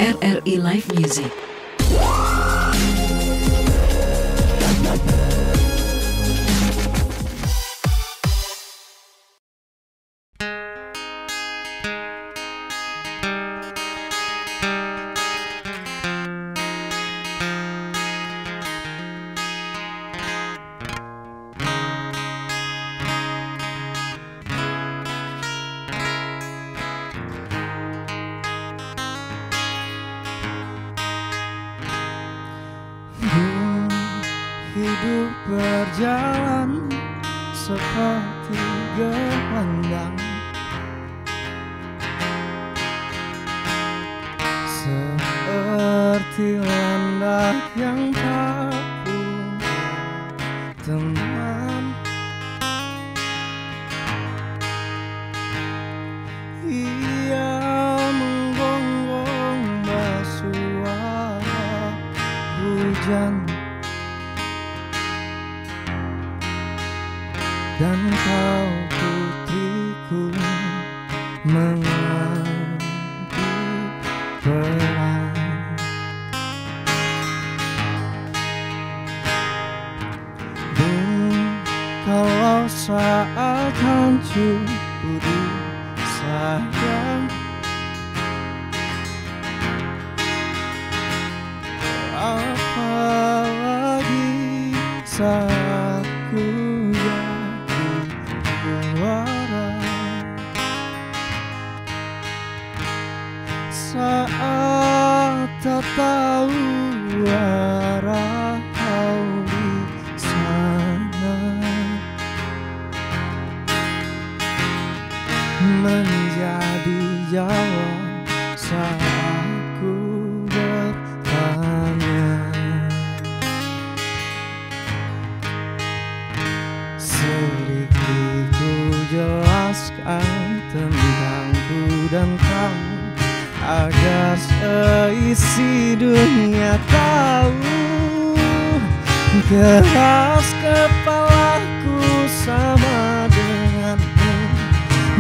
RRI Live Music. Hidup berjalan seperti gelandang, seperti landak yang tak punya teman. Ia menggonggong basuara hujan, dan kau putriku mengambil peran. Kalau saat hancur sayang, apalagi saat ku saat tak tahu arah kau di sana, menjadi jawab saat ku bertanya. Sedikit ku jelaskan tentangku dan kamu, agar seisi dunia tahu. Keras kepalaku sama denganmu,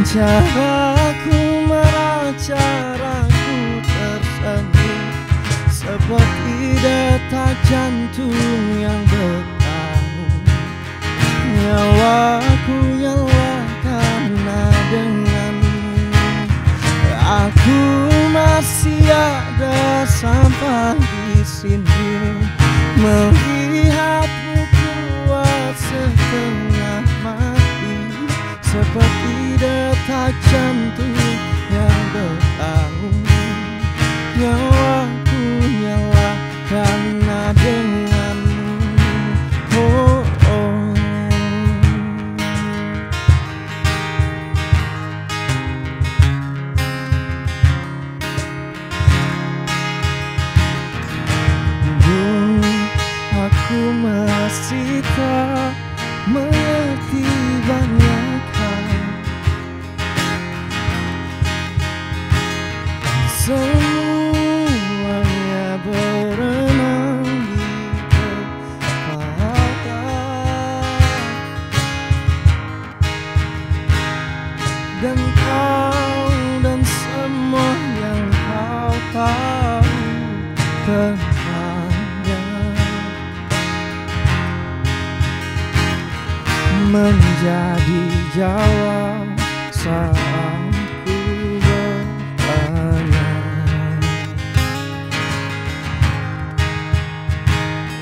caraku marah, caraku tersenyum, seperti detak jantung yang bertahan. Nyawaku nyala karena denganmu, aku masih ada sampai di sini, melihatmu kuat setengah mati, seperti detak jantung yang bertahan. Nyawaku nyala karena denganmu. Oh, oh. Aku masih tak mengerti banyak hal, semuanya berenang di kepala, dan kau dan semua yang kau tahu tentangnya menjadi jawab saat ku bertanya.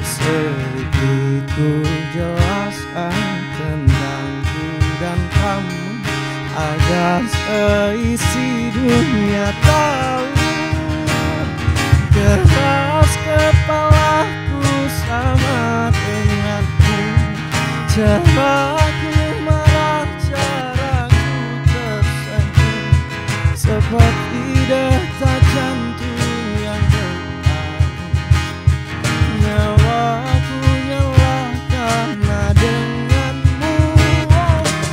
Sedikit ku jelaskan tentangku dan kamu, agar seisi dunia tahu. Keras kepalaku sama denganmu, caraku marah, caraku tersenyum, seperti detak jantung yang bertahan. Nyawaku nyala karena denganmu.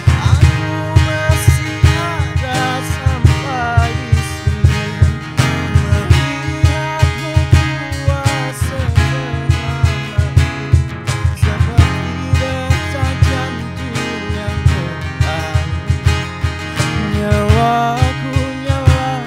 Aku masih ada sampai di sini, melihatmu kuat setengah mati, seperti detak jantung yang bertahan. Nyawaku nyala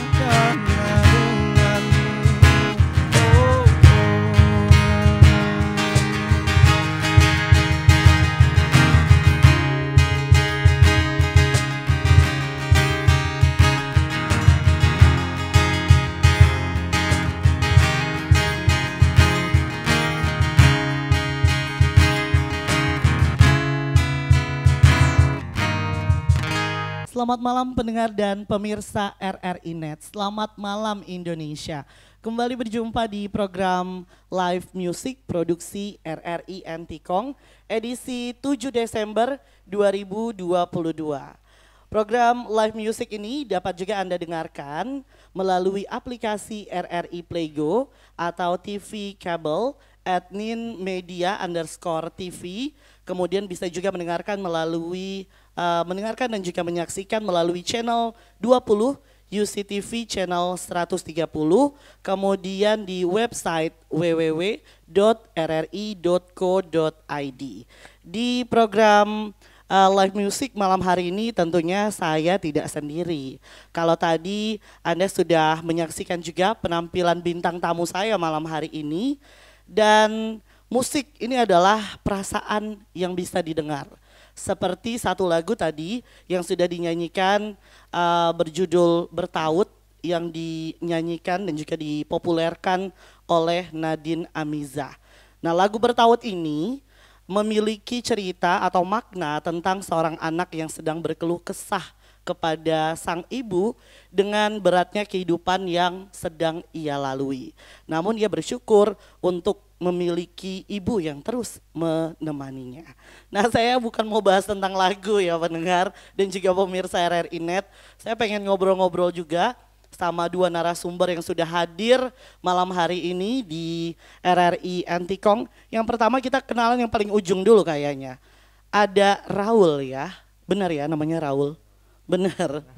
Selamat malam pendengar dan pemirsa RRI Net. Selamat malam Indonesia. Kembali berjumpa di program Live Music produksi RRI Antikong edisi 7 Desember 2022. Program Live Music ini dapat juga Anda dengarkan melalui aplikasi RRI Playgo atau TV kabel @ninmedia_tv. Kemudian bisa juga mendengarkan dan juga menyaksikan melalui channel 20 UCTV channel 130, kemudian di website www.rri.co.id. Di program Live Music malam hari ini tentunya saya tidak sendiri. Kalau tadi Anda sudah menyaksikan juga penampilan bintang tamu saya malam hari ini, dan musik ini adalah perasaan yang bisa didengar. Seperti satu lagu tadi yang sudah dinyanyikan berjudul Bertaut yang dinyanyikan dan juga dipopulerkan oleh Nadine Amizah. Nah, lagu Bertaut ini memiliki cerita atau makna tentang seorang anak yang sedang berkeluh kesah kepada sang ibu dengan beratnya kehidupan yang sedang ia lalui. Namun ia bersyukur untuk memiliki ibu yang terus menemaninya. Nah, saya bukan mau bahas tentang lagu ya pendengar dan juga pemirsa RRI Net. Saya pengen ngobrol-ngobrol juga sama dua narasumber yang sudah hadir malam hari ini di RRI Antikong. Yang pertama kita kenalan yang paling ujung dulu kayaknya. Ada Raul ya, benar ya namanya Raul? Benar.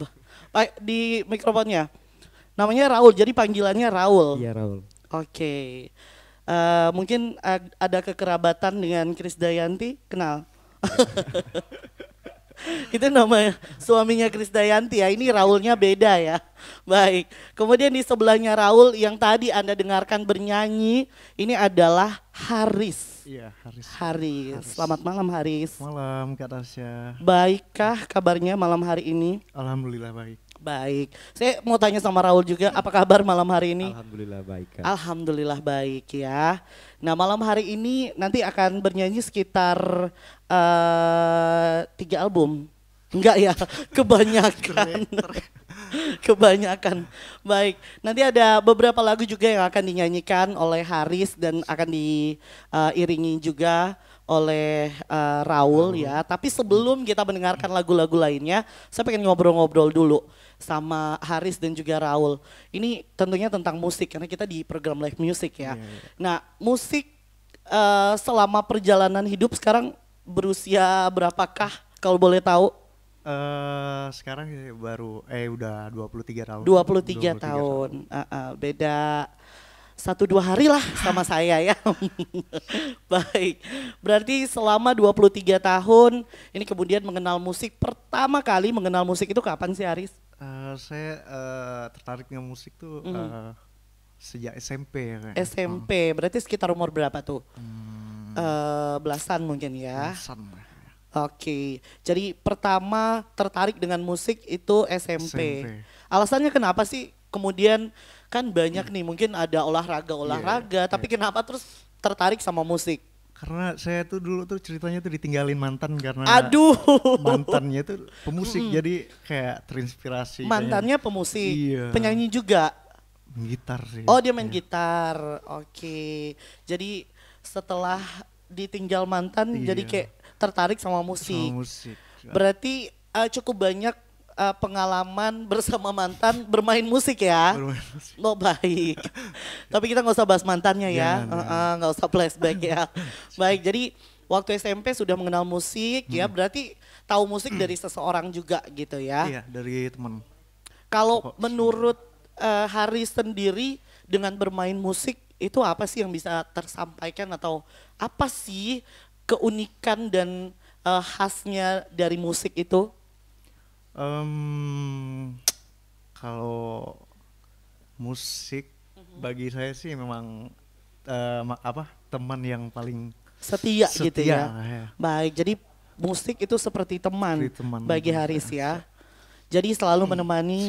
Di mikrofonnya. Namanya Raul, jadi panggilannya Raul. Iya Raul. Oke. Mungkin ada kekerabatan dengan Krisdayanti, kenal? Itu nama suaminya Krisdayanti ya, ini Raulnya beda ya. Baik, kemudian di sebelahnya Raul yang tadi Anda dengarkan bernyanyi, ini adalah Haris. Iya, Haris. Selamat malam Haris. Malam Kak Tasya. Baikkah kabarnya malam hari ini? Alhamdulillah baik. Baik, saya mau tanya sama Raul juga, apa kabar malam hari ini? Alhamdulillah baik Kak. Alhamdulillah baik ya. Nah, malam hari ini nanti akan bernyanyi sekitar 3 album. Enggak ya, kebanyakan. Kebanyakan. Baik, nanti ada beberapa lagu juga yang akan dinyanyikan oleh Haris dan akan diiringi juga oleh Raul ya. Tapi sebelum kita mendengarkan lagu-lagu lainnya, saya pengen ngobrol-ngobrol dulu sama Haris dan juga Raul. Ini tentunya tentang musik karena kita di program Live Music ya. Nah, musik selama perjalanan hidup sekarang berusia berapakah kalau boleh tahu? Sekarang baru udah 23 tahun. 23 tahun. Beda 1-2 hari lah sama saya ya. Baik, berarti selama 23 tahun ini kemudian mengenal musik. Pertama kali mengenal musik itu kapan sih Haris? Saya tertarik dengan musik tuh sejak SMP ya. SMP, berarti sekitar umur berapa tuh? Belasan mungkin ya. Belasan. Oke, jadi pertama tertarik dengan musik itu SMP. Alasannya kenapa sih? Kemudian kan banyak nih, mungkin ada olahraga, tapi kenapa terus tertarik sama musik? Karena saya tuh dulu tuh ceritanya tuh ditinggalin mantan karena mantannya tuh pemusik, jadi kayak terinspirasi. Mantannya pemusik, iya. Penyanyi juga? Main gitar sih. Oh dia main gitar, oke. Jadi setelah ditinggal mantan jadi kayak tertarik sama musik. Berarti cukup banyak pengalaman bersama mantan bermain musik ya. Oh baik. Tapi kita nggak usah bahas mantannya ya, nggak usah flashback ya. Baik, jadi waktu SMP sudah mengenal musik ya, berarti tahu musik dari seseorang juga gitu ya. Iya, dari teman. Kalau menurut Haris sendiri dengan bermain musik itu apa sih yang bisa tersampaikan atau apa sih keunikan dan khasnya dari musik itu? Kalau musik bagi saya sih memang teman yang paling setia gitu ya. Baik, jadi musik itu seperti teman bagi Haris ya. Jadi selalu menemani.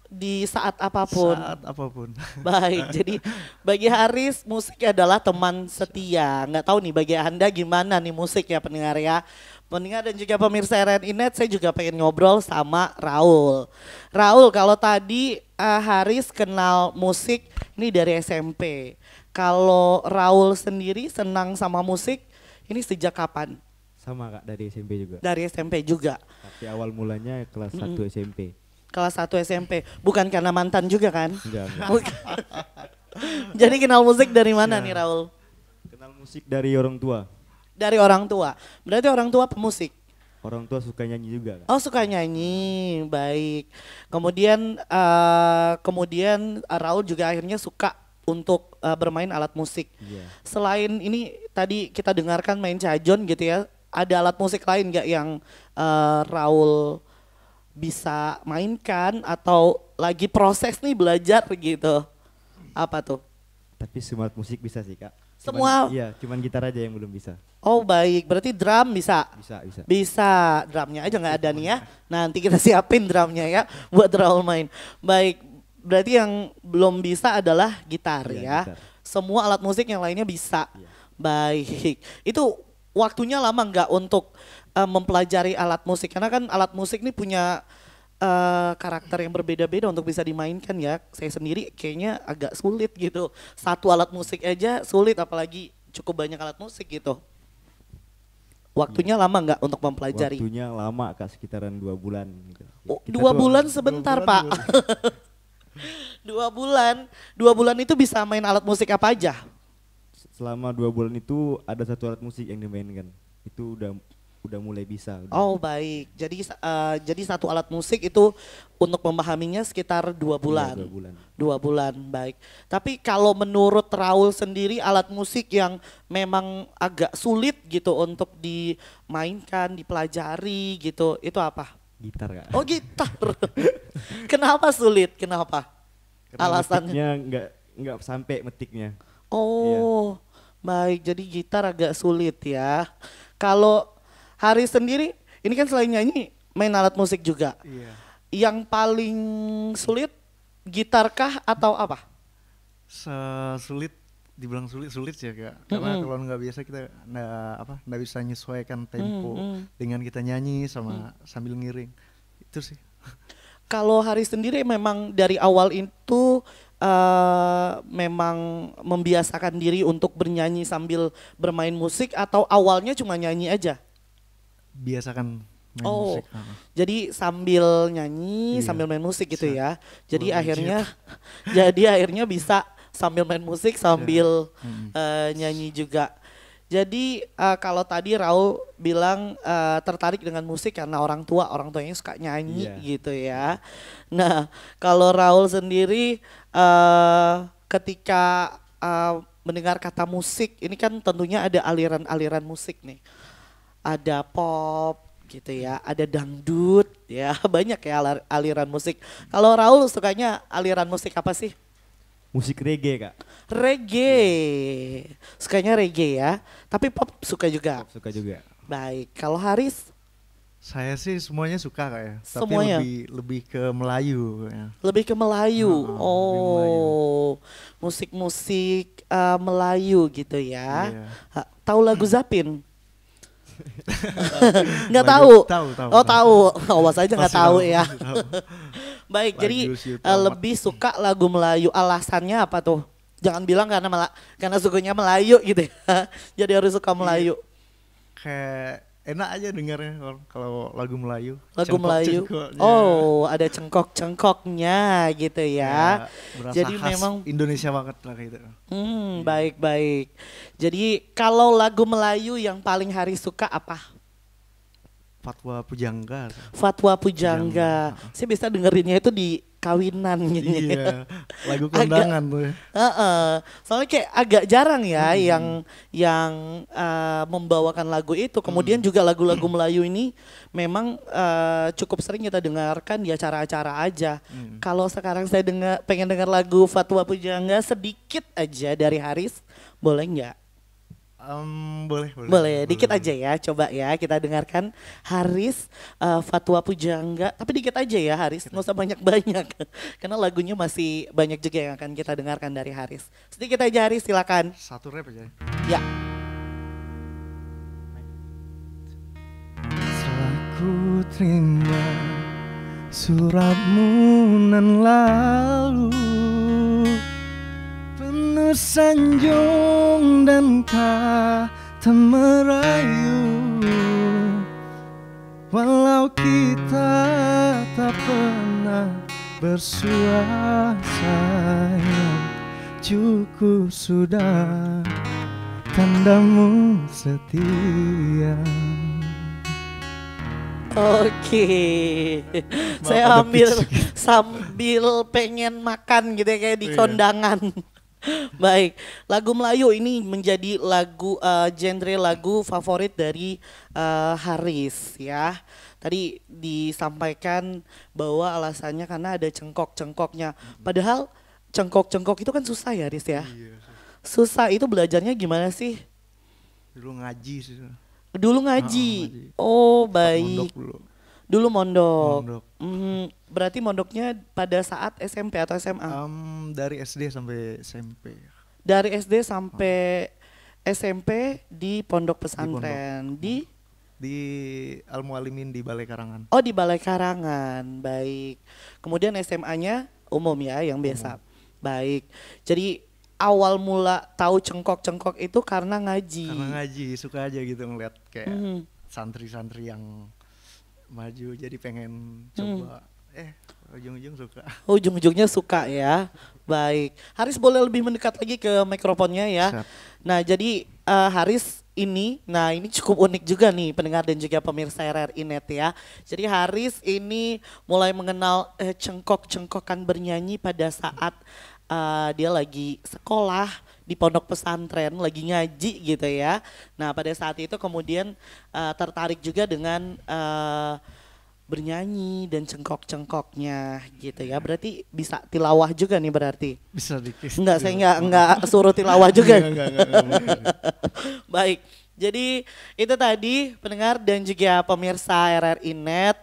di saat apapun. Saat apapun. Baik, jadi bagi Haris musik adalah teman setia. Nggak tahu nih bagi Anda gimana nih musik ya pendengar ya. Pendengar dan juga pemirsa RNInet, saya juga pengen ngobrol sama Raul. Raul, kalau tadi Haris kenal musik ini dari SMP. Kalau Raul sendiri senang sama musik ini sejak kapan? Sama Kak, dari SMP juga. Dari SMP juga. Tapi awal mulanya kelas 1 SMP. Kelas 1 SMP. Bukan karena mantan juga kan? Enggak. Jadi kenal musik dari mana nih Raul? Kenal musik dari orang tua. Dari orang tua. Berarti orang tua pemusik. Orang tua suka nyanyi juga Kak. Oh, suka nyanyi. Baik. Kemudian Raul juga akhirnya suka untuk bermain alat musik. Iya. Selain ini tadi kita dengarkan main cajon gitu ya. Ada alat musik lain nggak yang Raul bisa mainkan atau lagi proses nih belajar gitu? Apa tuh? Tapi semua alat musik bisa sih Kak. Semua? Iya, cuman gitar aja yang belum bisa. Oh baik, berarti drum bisa? Bisa. Bisa, drumnya aja nggak ada nih ya. Nanti kita siapin drumnya ya buat Raul main. Baik, berarti yang belum bisa adalah gitar ya. Gitar. Semua alat musik yang lainnya bisa. Iya. Baik, itu waktunya lama nggak untuk mempelajari alat musik? Karena kan alat musik ini punya karakter yang berbeda-beda untuk bisa dimainkan ya. Saya sendiri kayaknya agak sulit gitu. Satu alat musik aja sulit, apalagi cukup banyak alat musik gitu. Waktunya lama nggak untuk mempelajari? Waktunya lama Kak, sekitaran 2 bulan gitu. Oh, 2 bulan sebentar Pak. 2 bulan. 2 bulan itu bisa main alat musik apa aja? Selama 2 bulan itu ada satu alat musik yang dimainkan. Itu udah mulai bisa. Oh baik, jadi satu alat musik itu untuk memahaminya sekitar 2 bulan. Iya, 2 bulan. 2 bulan, baik. Tapi kalau menurut Raul sendiri alat musik yang memang agak sulit gitu untuk dimainkan, dipelajari gitu, itu apa? Gitar Kak. Oh gitar. Kenapa sulit? Kenapa? Karena Alasannya? metiknya nggak sampai metiknya. Oh, baik. Jadi gitar agak sulit ya. Kalau Haris sendiri, ini kan selain nyanyi, main alat musik juga. Iya. Yang paling sulit, gitar kah atau apa? Sulit, dibilang sulit ya Kak. Karena kalau nggak biasa kita nggak bisa menyesuaikan tempo dengan kita nyanyi sama sambil ngiring. Itu sih. Kalau Haris sendiri memang dari awal itu memang membiasakan diri untuk bernyanyi sambil bermain musik atau awalnya cuma nyanyi aja? Biasakan main Oh, musik. jadi sambil nyanyi, Iya. sambil main musik gitu ya. Jadi Wah, akhirnya bisa sambil main musik sambil nyanyi juga. Jadi kalau tadi Raul bilang tertarik dengan musik karena orang tuanya suka nyanyi gitu ya. Nah, kalau Raul sendiri ketika mendengar kata musik, ini kan tentunya ada aliran-aliran musik nih. Ada pop gitu ya, ada dangdut ya, banyak ya aliran musik. Kalau Raul sukanya aliran musik apa sih? Musik reggae Kak. Reggae, sukanya reggae ya, tapi pop suka juga. Pop suka juga. Baik, kalau Haris? Saya sih semuanya suka Kak ya. Semuanya? Tapi lebih ke Melayu ya. Lebih ke Melayu. lebih Melayu. Musik-musik Melayu gitu ya. Iya. Tahu lagu Zapin? Nggak Lagu- tahu. tahu. Oh tahu. Awas aja nggak Pasti tahu tahu, ya. pasti tahu. Baik, Lagu jadi si Utama. lebih suka lagu Melayu. Alasannya apa tuh? Jangan bilang karena sukanya Melayu gitu ya. Jadi harus suka Melayu. Kayak enak aja dengarnya kalau lagu Melayu. Lagu Melayu. Cengkok-cengkoknya. Oh, ada cengkok-cengkoknya gitu ya. Berasa Jadi khas memang Indonesia banget lah gitu. baik-baik. Jadi kalau lagu Melayu yang paling Haris suka apa? Fatwa Pujangga. Fatwa Pujangga. Pujangga. Saya bisa dengerinnya itu di kawinan gitu. Iya, lagu kondangan tuh. Soalnya kayak agak jarang ya yang membawakan lagu itu. Kemudian juga lagu-lagu Melayu ini memang cukup sering kita dengarkan di acara-acara aja. Kalau sekarang saya pengen dengar lagu Fatwa Pujangga sedikit aja dari Haris, boleh nggak? Boleh. Boleh, dikit aja ya, coba ya kita dengarkan Haris Fatwa Pujangga. Tapi dikit aja ya Haris, nggak usah banyak-banyak. Karena lagunya masih banyak juga yang akan kita dengarkan dari Haris. Sedikit aja Haris, silakan. Satu rap aja. Ya. Setelah ku terima suratmu nan lalu, penuh sanjung dan kata merayu, walau kita tak pernah bersua sayang, cukup sudah tandamu setia. Oke, saya sambil pengen makan gitu ya kayak di kondangan. Baik, lagu Melayu ini menjadi lagu genre lagu favorit dari Haris ya. Tadi disampaikan bahwa alasannya karena ada cengkok-cengkoknya. Padahal cengkok-cengkok itu kan susah ya Haris ya. Susah itu belajarnya gimana sih? Dulu ngaji sih. Dulu ngaji. Oh baik. Mondok Dulu mondok. Berarti mondoknya pada saat SMP atau SMA? Dari SD sampai SMP. Dari SD sampai SMP di pondok pesantren di Al Mualimin di Balai Karangan. Oh di Balai Karangan, baik. Kemudian SMA-nya umum ya yang biasa. Baik. Jadi awal mula tahu cengkok-cengkok itu karena ngaji. Karena ngaji, suka aja gitu ngeliat kayak santri-santri yang maju, jadi pengen coba. Ujung-ujung suka. Ujung-ujungnya suka ya. Baik. Haris boleh lebih mendekat lagi ke mikrofonnya ya. Siap. Nah jadi Haris ini cukup unik juga nih pendengar dan juga pemirsa RRI Net ya. Jadi Haris ini mulai mengenal cengkok-cengkokan bernyanyi pada saat dia lagi sekolah di pondok pesantren, lagi ngaji gitu ya. Nah pada saat itu kemudian tertarik juga dengan bernyanyi dan cengkok-cengkoknya gitu ya. Berarti bisa tilawah juga nih berarti. Bisa dikit. Enggak, saya enggak suruh tilawah juga. Enggak. Baik. Jadi itu tadi pendengar dan juga pemirsa RRI Net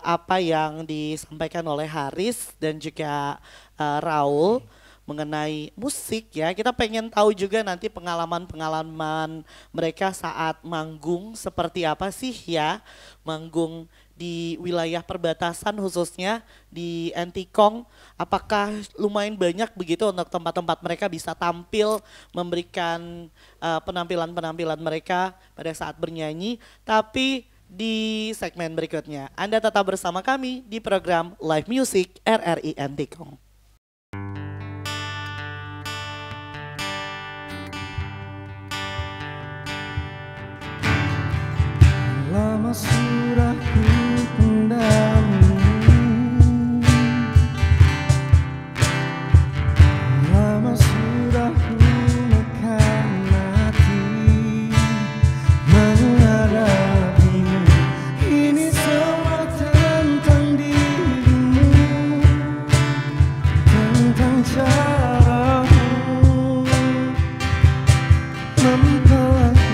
apa yang disampaikan oleh Haris dan juga Raul mengenai musik ya. Kita pengen tahu juga nanti pengalaman-pengalaman mereka saat manggung seperti apa sih ya. Manggung di wilayah perbatasan khususnya di Entikong. Apakah lumayan banyak begitu untuk tempat-tempat mereka bisa tampil memberikan penampilan-penampilan mereka pada saat bernyanyi. Tapi di segmen berikutnya Anda tetap bersama kami di program Live Music RRI Entikong. Lama sudah ku pendam, lama sudah ku mekan hati menghadapimu. Ini semua tentang dirimu, tentang caramu memperlakukanku.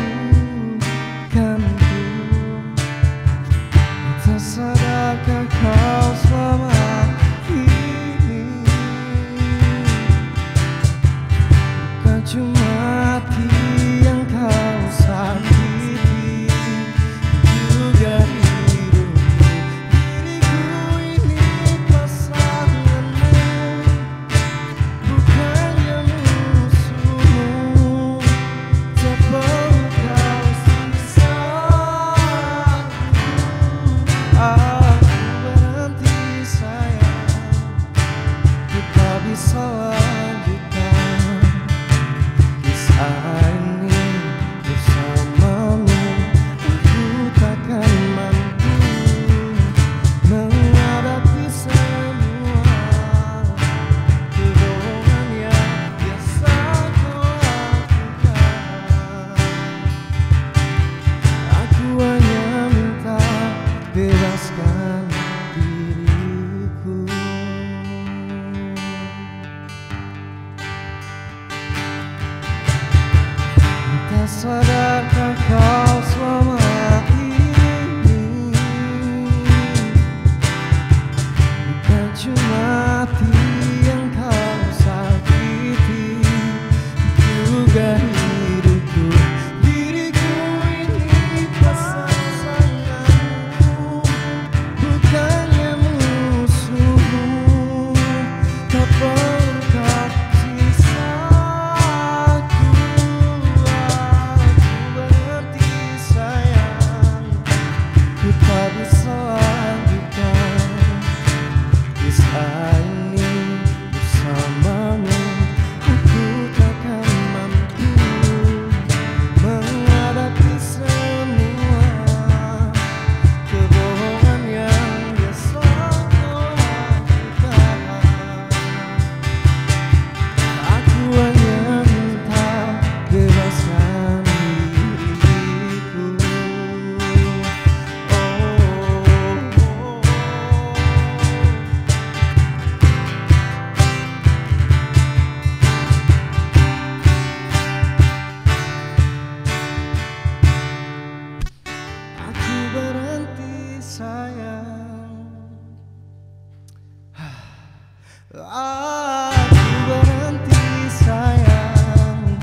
Aku berhenti sayang,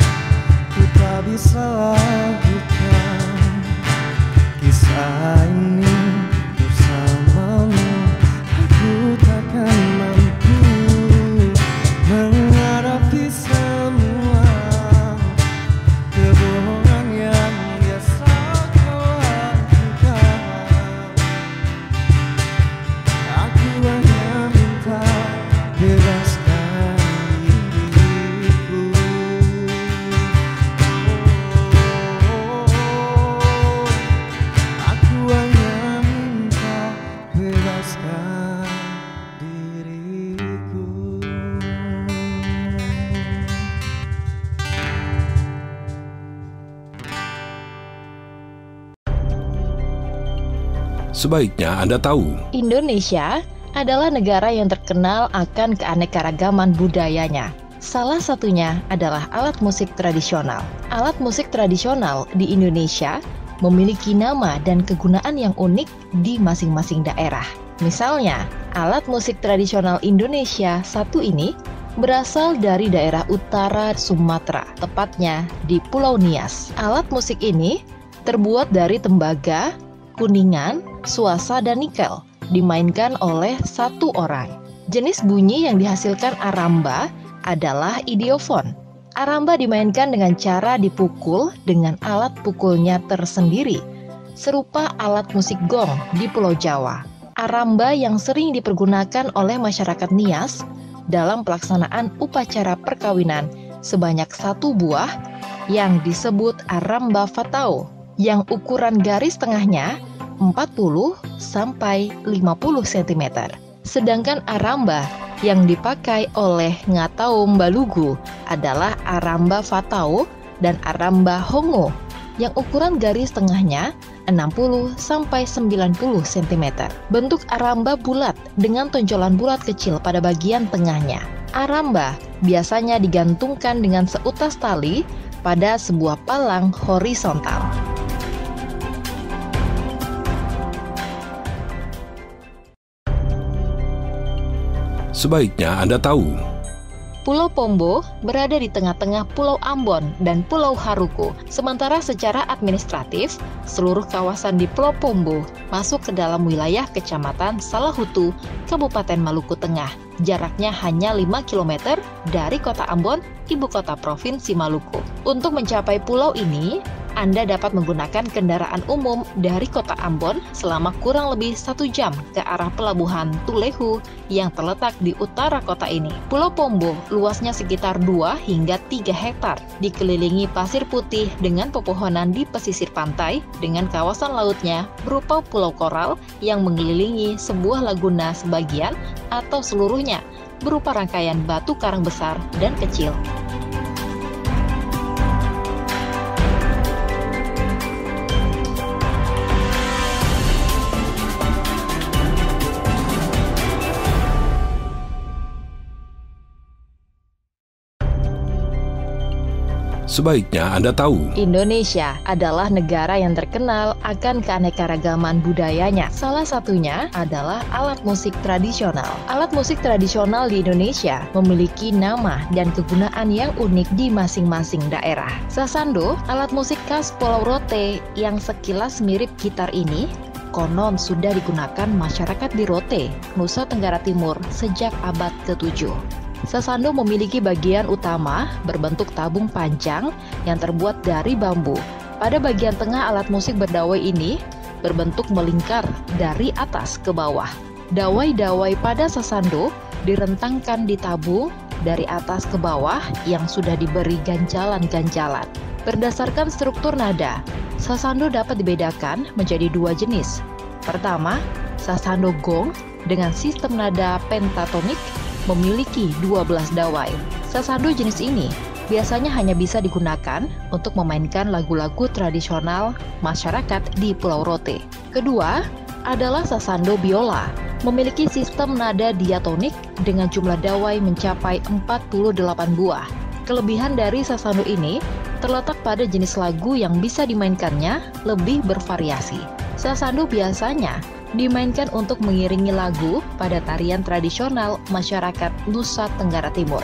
ku tak bisa lanjutkan kisah ini bersamamu. Aku takkan mampu menghadapi semua kebohongan yang biasa kau lakukan. Aku hanya minta bebaskan diriku. Aku hanya minta bebaskan diriku. Sebaiknya Anda tahu, Indonesia adalah negara yang terkenal akan keanekaragaman budayanya. Salah satunya adalah alat musik tradisional. Alat musik tradisional di Indonesia memiliki nama dan kegunaan yang unik di masing-masing daerah. Misalnya, alat musik tradisional Indonesia satu ini berasal dari daerah utara Sumatera, tepatnya di Pulau Nias. Alat musik ini terbuat dari tembaga, kuningan, suasa, dan nikel, dimainkan oleh satu orang. Jenis bunyi yang dihasilkan aramba adalah idiofon. Aramba dimainkan dengan cara dipukul dengan alat pukulnya tersendiri, serupa alat musik gong di Pulau Jawa. Aramba yang sering dipergunakan oleh masyarakat Nias dalam pelaksanaan upacara perkawinan sebanyak 1 buah yang disebut aramba fatao, yang ukuran garis tengahnya 40 sampai 50 cm. Sedangkan aramba yang dipakai oleh Ngataum Balugu adalah aramba fatao dan aramba hongo yang ukuran garis tengahnya 60 sampai 90 cm. Bentuk aramba bulat dengan tonjolan bulat kecil pada bagian tengahnya. Aramba biasanya digantungkan dengan seutas tali pada sebuah palang horizontal. sebaiknya Anda tahu, Pulau Pombo berada di tengah-tengah Pulau Ambon dan Pulau Haruko. Sementara secara administratif, seluruh kawasan di Pulau Pombo masuk ke dalam wilayah Kecamatan Salahutu, Kabupaten Maluku Tengah. Jaraknya hanya 5 km dari Kota Ambon, ibu kota Provinsi Maluku. Untuk mencapai pulau ini, Anda dapat menggunakan kendaraan umum dari Kota Ambon selama kurang lebih 1 jam ke arah pelabuhan Tulehu yang terletak di utara kota ini. Pulau Pombo luasnya sekitar 2 hingga 3 hektar, dikelilingi pasir putih dengan pepohonan di pesisir pantai dengan kawasan lautnya berupa pulau koral yang mengelilingi sebuah laguna sebagian atau seluruhnya berupa rangkaian batu karang besar dan kecil. sebaiknya Anda tahu, Indonesia adalah negara yang terkenal akan keanekaragaman budayanya. Salah satunya adalah alat musik tradisional. Alat musik tradisional di Indonesia memiliki nama dan kegunaan yang unik di masing-masing daerah. Sasando, alat musik khas Pulau Rote yang sekilas mirip gitar ini, konon sudah digunakan masyarakat di Rote, Nusa Tenggara Timur sejak abad ke-7. Sasando memiliki bagian utama berbentuk tabung panjang yang terbuat dari bambu. Pada bagian tengah alat musik berdawai ini berbentuk melingkar dari atas ke bawah. Dawai-dawai pada sasando direntangkan di tabung dari atas ke bawah yang sudah diberi ganjalan-ganjalan. Berdasarkan struktur nada, sasando dapat dibedakan menjadi 2 jenis. Pertama, sasando gong dengan sistem nada pentatonik memiliki 12 dawai. Sasando jenis ini biasanya hanya bisa digunakan untuk memainkan lagu-lagu tradisional masyarakat di Pulau Rote. Kedua adalah sasando biola, memiliki sistem nada diatonik dengan jumlah dawai mencapai 48 buah. Kelebihan dari sasando ini terletak pada jenis lagu yang bisa dimainkannya lebih bervariasi. Sasando biasanya dimainkan untuk mengiringi lagu pada tarian tradisional masyarakat Nusa Tenggara Timur.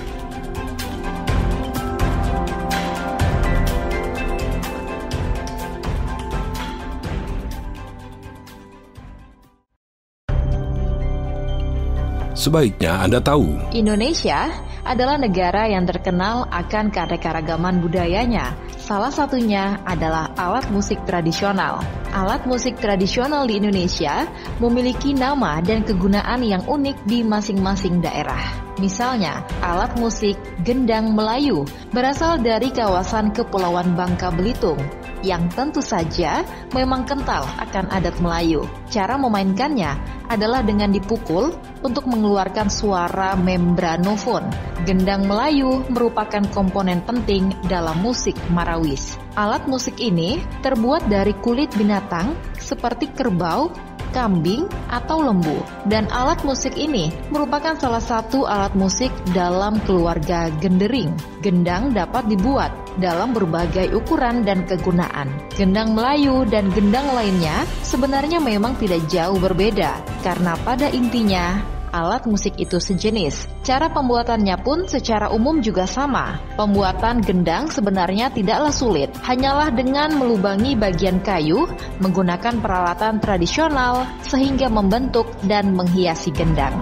Sebaiknya Anda tahu, Indonesia adalah negara yang terkenal akan keanekaragaman budayanya. Salah satunya adalah alat musik tradisional. Alat musik tradisional di Indonesia memiliki nama dan kegunaan yang unik di masing-masing daerah. Misalnya, alat musik gendang Melayu berasal dari kawasan Kepulauan Bangka Belitung, yang tentu saja memang kental akan adat Melayu. Cara memainkannya adalah dengan dipukul untuk mengeluarkan suara membranofon. Gendang Melayu merupakan komponen penting dalam musik Marawis. Alat musik ini terbuat dari kulit binatang seperti kerbau, kambing, atau lembu. Dan alat musik ini merupakan salah satu alat musik dalam keluarga gendering. Gendang dapat dibuat dalam berbagai ukuran dan kegunaan. Gendang Melayu dan gendang lainnya sebenarnya memang tidak jauh berbeda, karena pada intinya alat musik itu sejenis. Cara pembuatannya pun secara umum juga sama. Pembuatan gendang sebenarnya tidaklah sulit, hanyalah dengan melubangi bagian kayu menggunakan peralatan tradisional sehingga membentuk dan menghiasi gendang.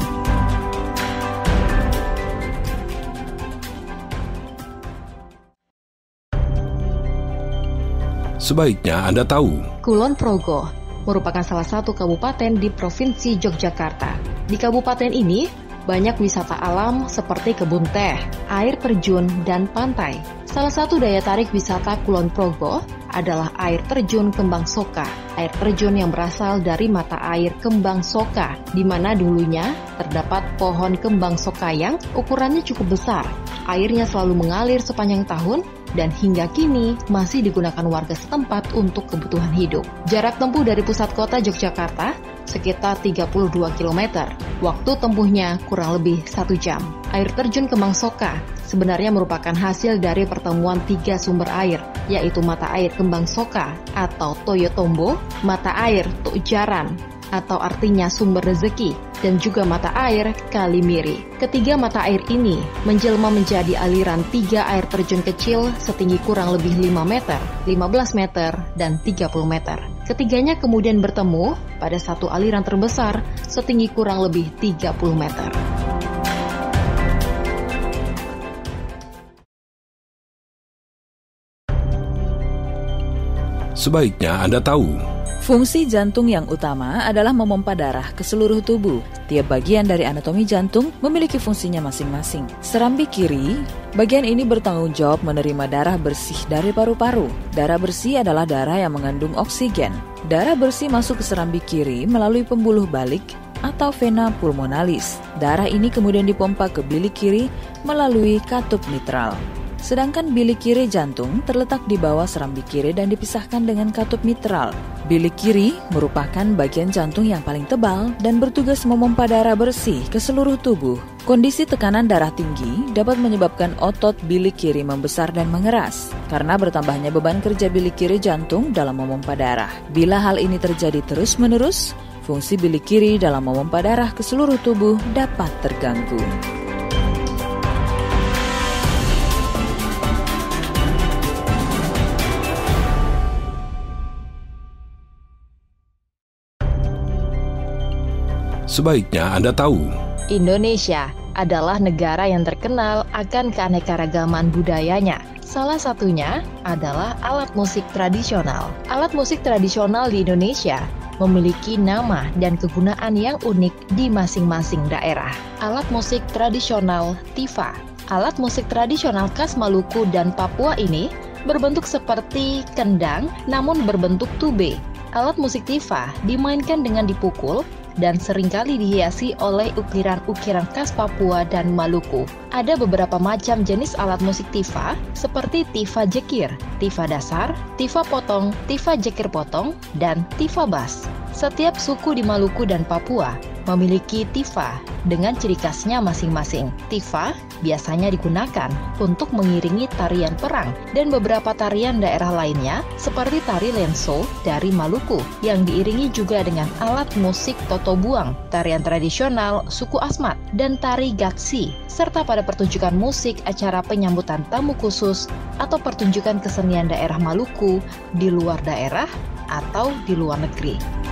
sebaiknya Anda tahu, Kulon Progo merupakan salah satu kabupaten di Provinsi Yogyakarta. Di kabupaten ini banyak wisata alam seperti kebun teh, air terjun, dan pantai. Salah satu daya tarik wisata Kulon Progo adalah air terjun Kembang Soka. Air terjun yang berasal dari mata air Kembang Soka, di mana dulunya terdapat pohon kembang soka yang ukurannya cukup besar. Airnya selalu mengalir sepanjang tahun dan hingga kini masih digunakan warga setempat untuk kebutuhan hidup. Jarak tempuh dari pusat kota Yogyakarta sekitar 32 km. Waktu tempuhnya kurang lebih 1 jam. Air terjun Kembang Soka sebenarnya merupakan hasil dari pertemuan 3 sumber air, yaitu mata air Kembang Soka atau Toyotombo, mata air Tojaran atau artinya sumber rezeki, dan juga mata air Kalimiri. Ketiga mata air ini menjelma menjadi aliran 3 air terjun kecil setinggi kurang lebih 5 meter, 15 meter, dan 30 meter. Ketiganya kemudian bertemu pada satu aliran terbesar setinggi kurang lebih 30 meter. sebaiknya Anda tahu, fungsi jantung yang utama adalah memompa darah ke seluruh tubuh. Tiap bagian dari anatomi jantung memiliki fungsinya masing-masing. Serambi kiri, bagian ini bertanggung jawab menerima darah bersih dari paru-paru. Darah bersih adalah darah yang mengandung oksigen. Darah bersih masuk ke serambi kiri melalui pembuluh balik atau vena pulmonalis. Darah ini kemudian dipompa ke bilik kiri melalui katup mitral. Sedangkan bilik kiri jantung terletak di bawah serambi kiri dan dipisahkan dengan katup mitral. Bilik kiri merupakan bagian jantung yang paling tebal dan bertugas memompa darah bersih ke seluruh tubuh. Kondisi tekanan darah tinggi dapat menyebabkan otot bilik kiri membesar dan mengeras karena bertambahnya beban kerja bilik kiri jantung dalam memompa darah. Bila hal ini terjadi terus-menerus, fungsi bilik kiri dalam memompa darah ke seluruh tubuh dapat terganggu. sebaiknya Anda tahu, Indonesia adalah negara yang terkenal akan keanekaragaman budayanya. Salah satunya adalah alat musik tradisional. Alat musik tradisional di Indonesia memiliki nama dan kegunaan yang unik di masing-masing daerah. Alat musik tradisional Tifa. Alat musik tradisional khas Maluku dan Papua ini berbentuk seperti kendang namun berbentuk tube. Alat musik Tifa dimainkan dengan dipukul dan seringkali dihiasi oleh ukiran-ukiran khas Papua dan Maluku. Ada beberapa macam jenis alat musik Tifa seperti Tifa Jekir, Tifa Dasar, Tifa Potong, Tifa Jekir Potong, dan Tifa Bass. Setiap suku di Maluku dan Papua memiliki tifa dengan ciri khasnya masing-masing. Tifa biasanya digunakan untuk mengiringi tarian perang dan beberapa tarian daerah lainnya seperti tari lenso dari Maluku yang diiringi juga dengan alat musik totobuang, tarian tradisional suku Asmat, dan tari gatsi, serta pada pertunjukan musik acara penyambutan tamu khusus atau pertunjukan kesenian daerah Maluku di luar daerah atau di luar negeri.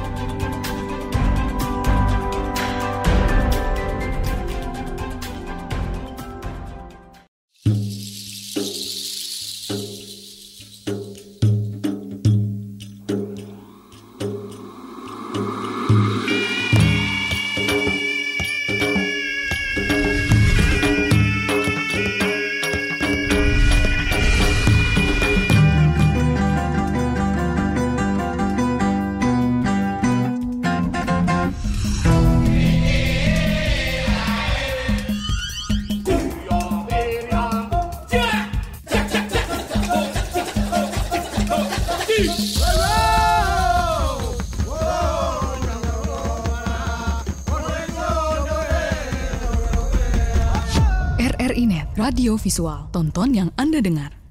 RRI Net, radio visual, tonton yang Anda dengar.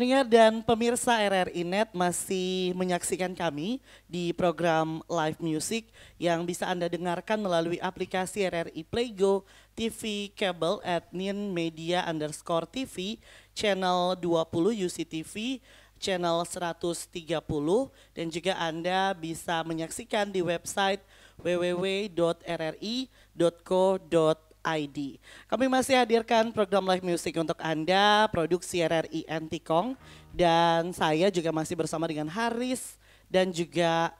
Pendengar dan pemirsa RRI Net masih menyaksikan kami di program Live Music yang bisa Anda dengarkan melalui aplikasi RRI Playgo, TV Kabel @ninmedia_tv, channel 20 UCTV, channel 130, dan juga Anda bisa menyaksikan di website www.rri.co.id. Kami masih hadirkan program Live Music untuk Anda, produksi RRI Antikong, dan saya juga masih bersama dengan Haris dan juga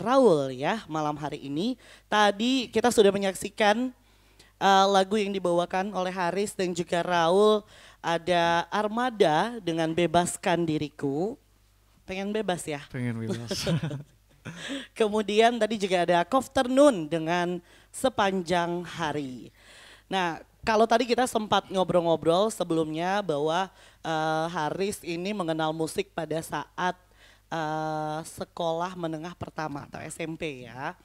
Raul ya malam hari ini. Tadi kita sudah menyaksikan lagu yang dibawakan oleh Haris dan juga Raul, ada Armada dengan Bebaskan Diriku. Pengen bebas ya? Pengen bebas. Kemudian tadi juga ada Afternoon dengan Sepanjang Hari. Nah, kalau tadi kita sempat ngobrol-ngobrol sebelumnya bahwa Haris ini mengenal musik pada saat sekolah menengah pertama atau SMP ya.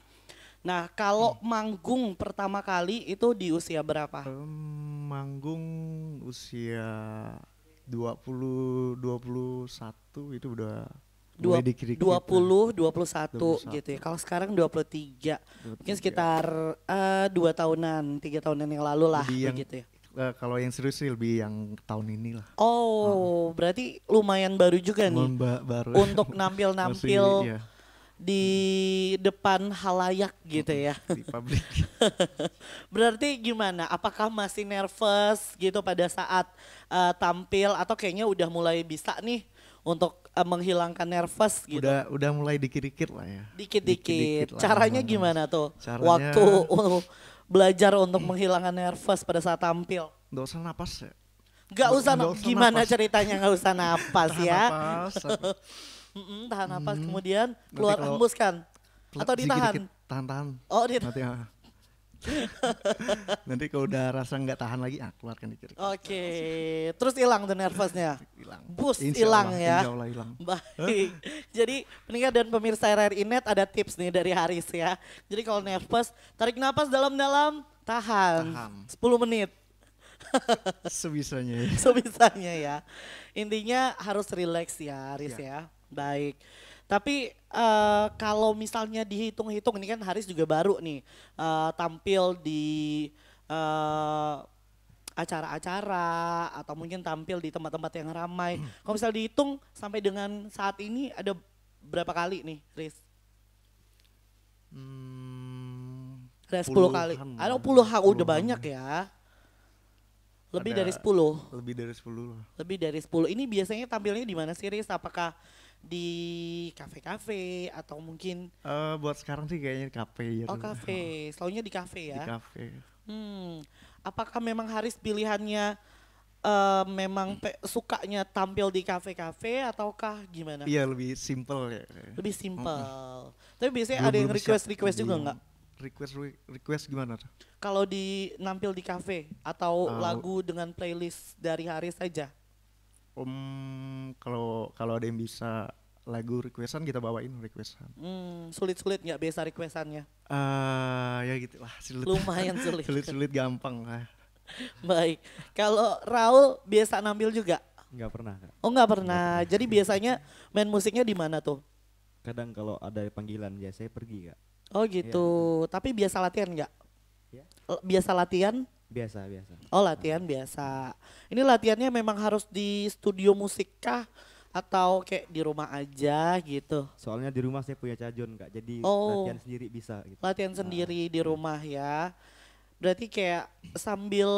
Nah, kalau manggung pertama kali itu di usia berapa? Manggung usia 20 21 itu udah mulai dikit-dikit. 21 gitu ya. Kalau sekarang 23. Mungkin sekitar 2 tahunan, 3 tahunan yang lalu lah begitu ya. Kalau yang serius sih lebih yang tahun ini lah. Oh, berarti lumayan baru juga nih. Baru. Untuk nampil-nampil iya. Di depan halayak gitu ya. Di publik. Berarti gimana? Apakah masih nervous gitu pada saat tampil atau kayaknya udah mulai bisa nih untuk menghilangkan nervous gitu? Udah mulai dikit-dikit lah ya. Dikit-dikit. Caranya gimana tuh? Caranya, waktu belajar untuk menghilangkan nervous pada saat tampil? Nggak usah napas ya. Gak usah, gimana napas. Ceritanya gak usah napas ya? Tahan napas kemudian keluar hembuskan atau ditahan? Tahan. Oh ditahan. Nanti kalau udah rasa nggak tahan lagi, keluarkan dikit. Oke, terus hilang tuh nervousnya? Hilang. Bus hilang ya? Insya Allah hilang. Baik, jadi pendengar dan pemirsa RRI Net ada tips nih dari Haris ya. Jadi kalau nervous, tarik napas dalam-dalam, tahan 10 menit. Sebisanya ya. Sebisanya ya. Intinya harus relax ya Haris ya. Baik, tapi kalau misalnya dihitung-hitung ini kan Haris juga baru nih tampil di acara-acara atau mungkin tampil di tempat-tempat yang ramai. Kalau misalnya dihitung sampai dengan saat ini ada berapa kali nih, Riz? Ada 10 kali. Ada puluhan, udah banyak ya. Lebih dari 10. Lebih dari 10 lah. Lebih dari 10. Ini biasanya tampilnya di mana sih, Riz? Apakah di kafe-kafe atau mungkin buat sekarang sih kayaknya di kafe ya. Oh, kafe. Selalunya di kafe ya. Di kafe. Apakah memang Haris pilihannya memang sukanya tampil di kafe-kafe ataukah gimana? Iya, lebih simple ya. Lebih simple. Tapi biasanya ada yang request juga enggak? Request gimana tuh? Kalau nampil di kafe atau lagu dengan playlist dari Haris saja? Kalau ada yang bisa lagu requestan kita bawain requestan. Sulit-sulit nggak biasa requestannya? Ya gitulah. Lumayan sulit. Sulit gampang lah. Baik. Kalau Raul biasa nampil juga? Nggak pernah. Kak. Oh nggak pernah. Jadi biasanya main musiknya di mana tuh? Kadang kalau ada panggilan ya saya pergi Kak. Oh gitu. Ya. Tapi biasa latihan nggak? Ya. Biasa latihan? Biasa. Oh latihan biasa. Ini latihannya memang harus di studio musik kah? Atau kayak di rumah aja gitu? Soalnya di rumah saya punya cajon Kak, jadi latihan sendiri bisa gitu. Latihan sendiri di rumah ya. Berarti kayak sambil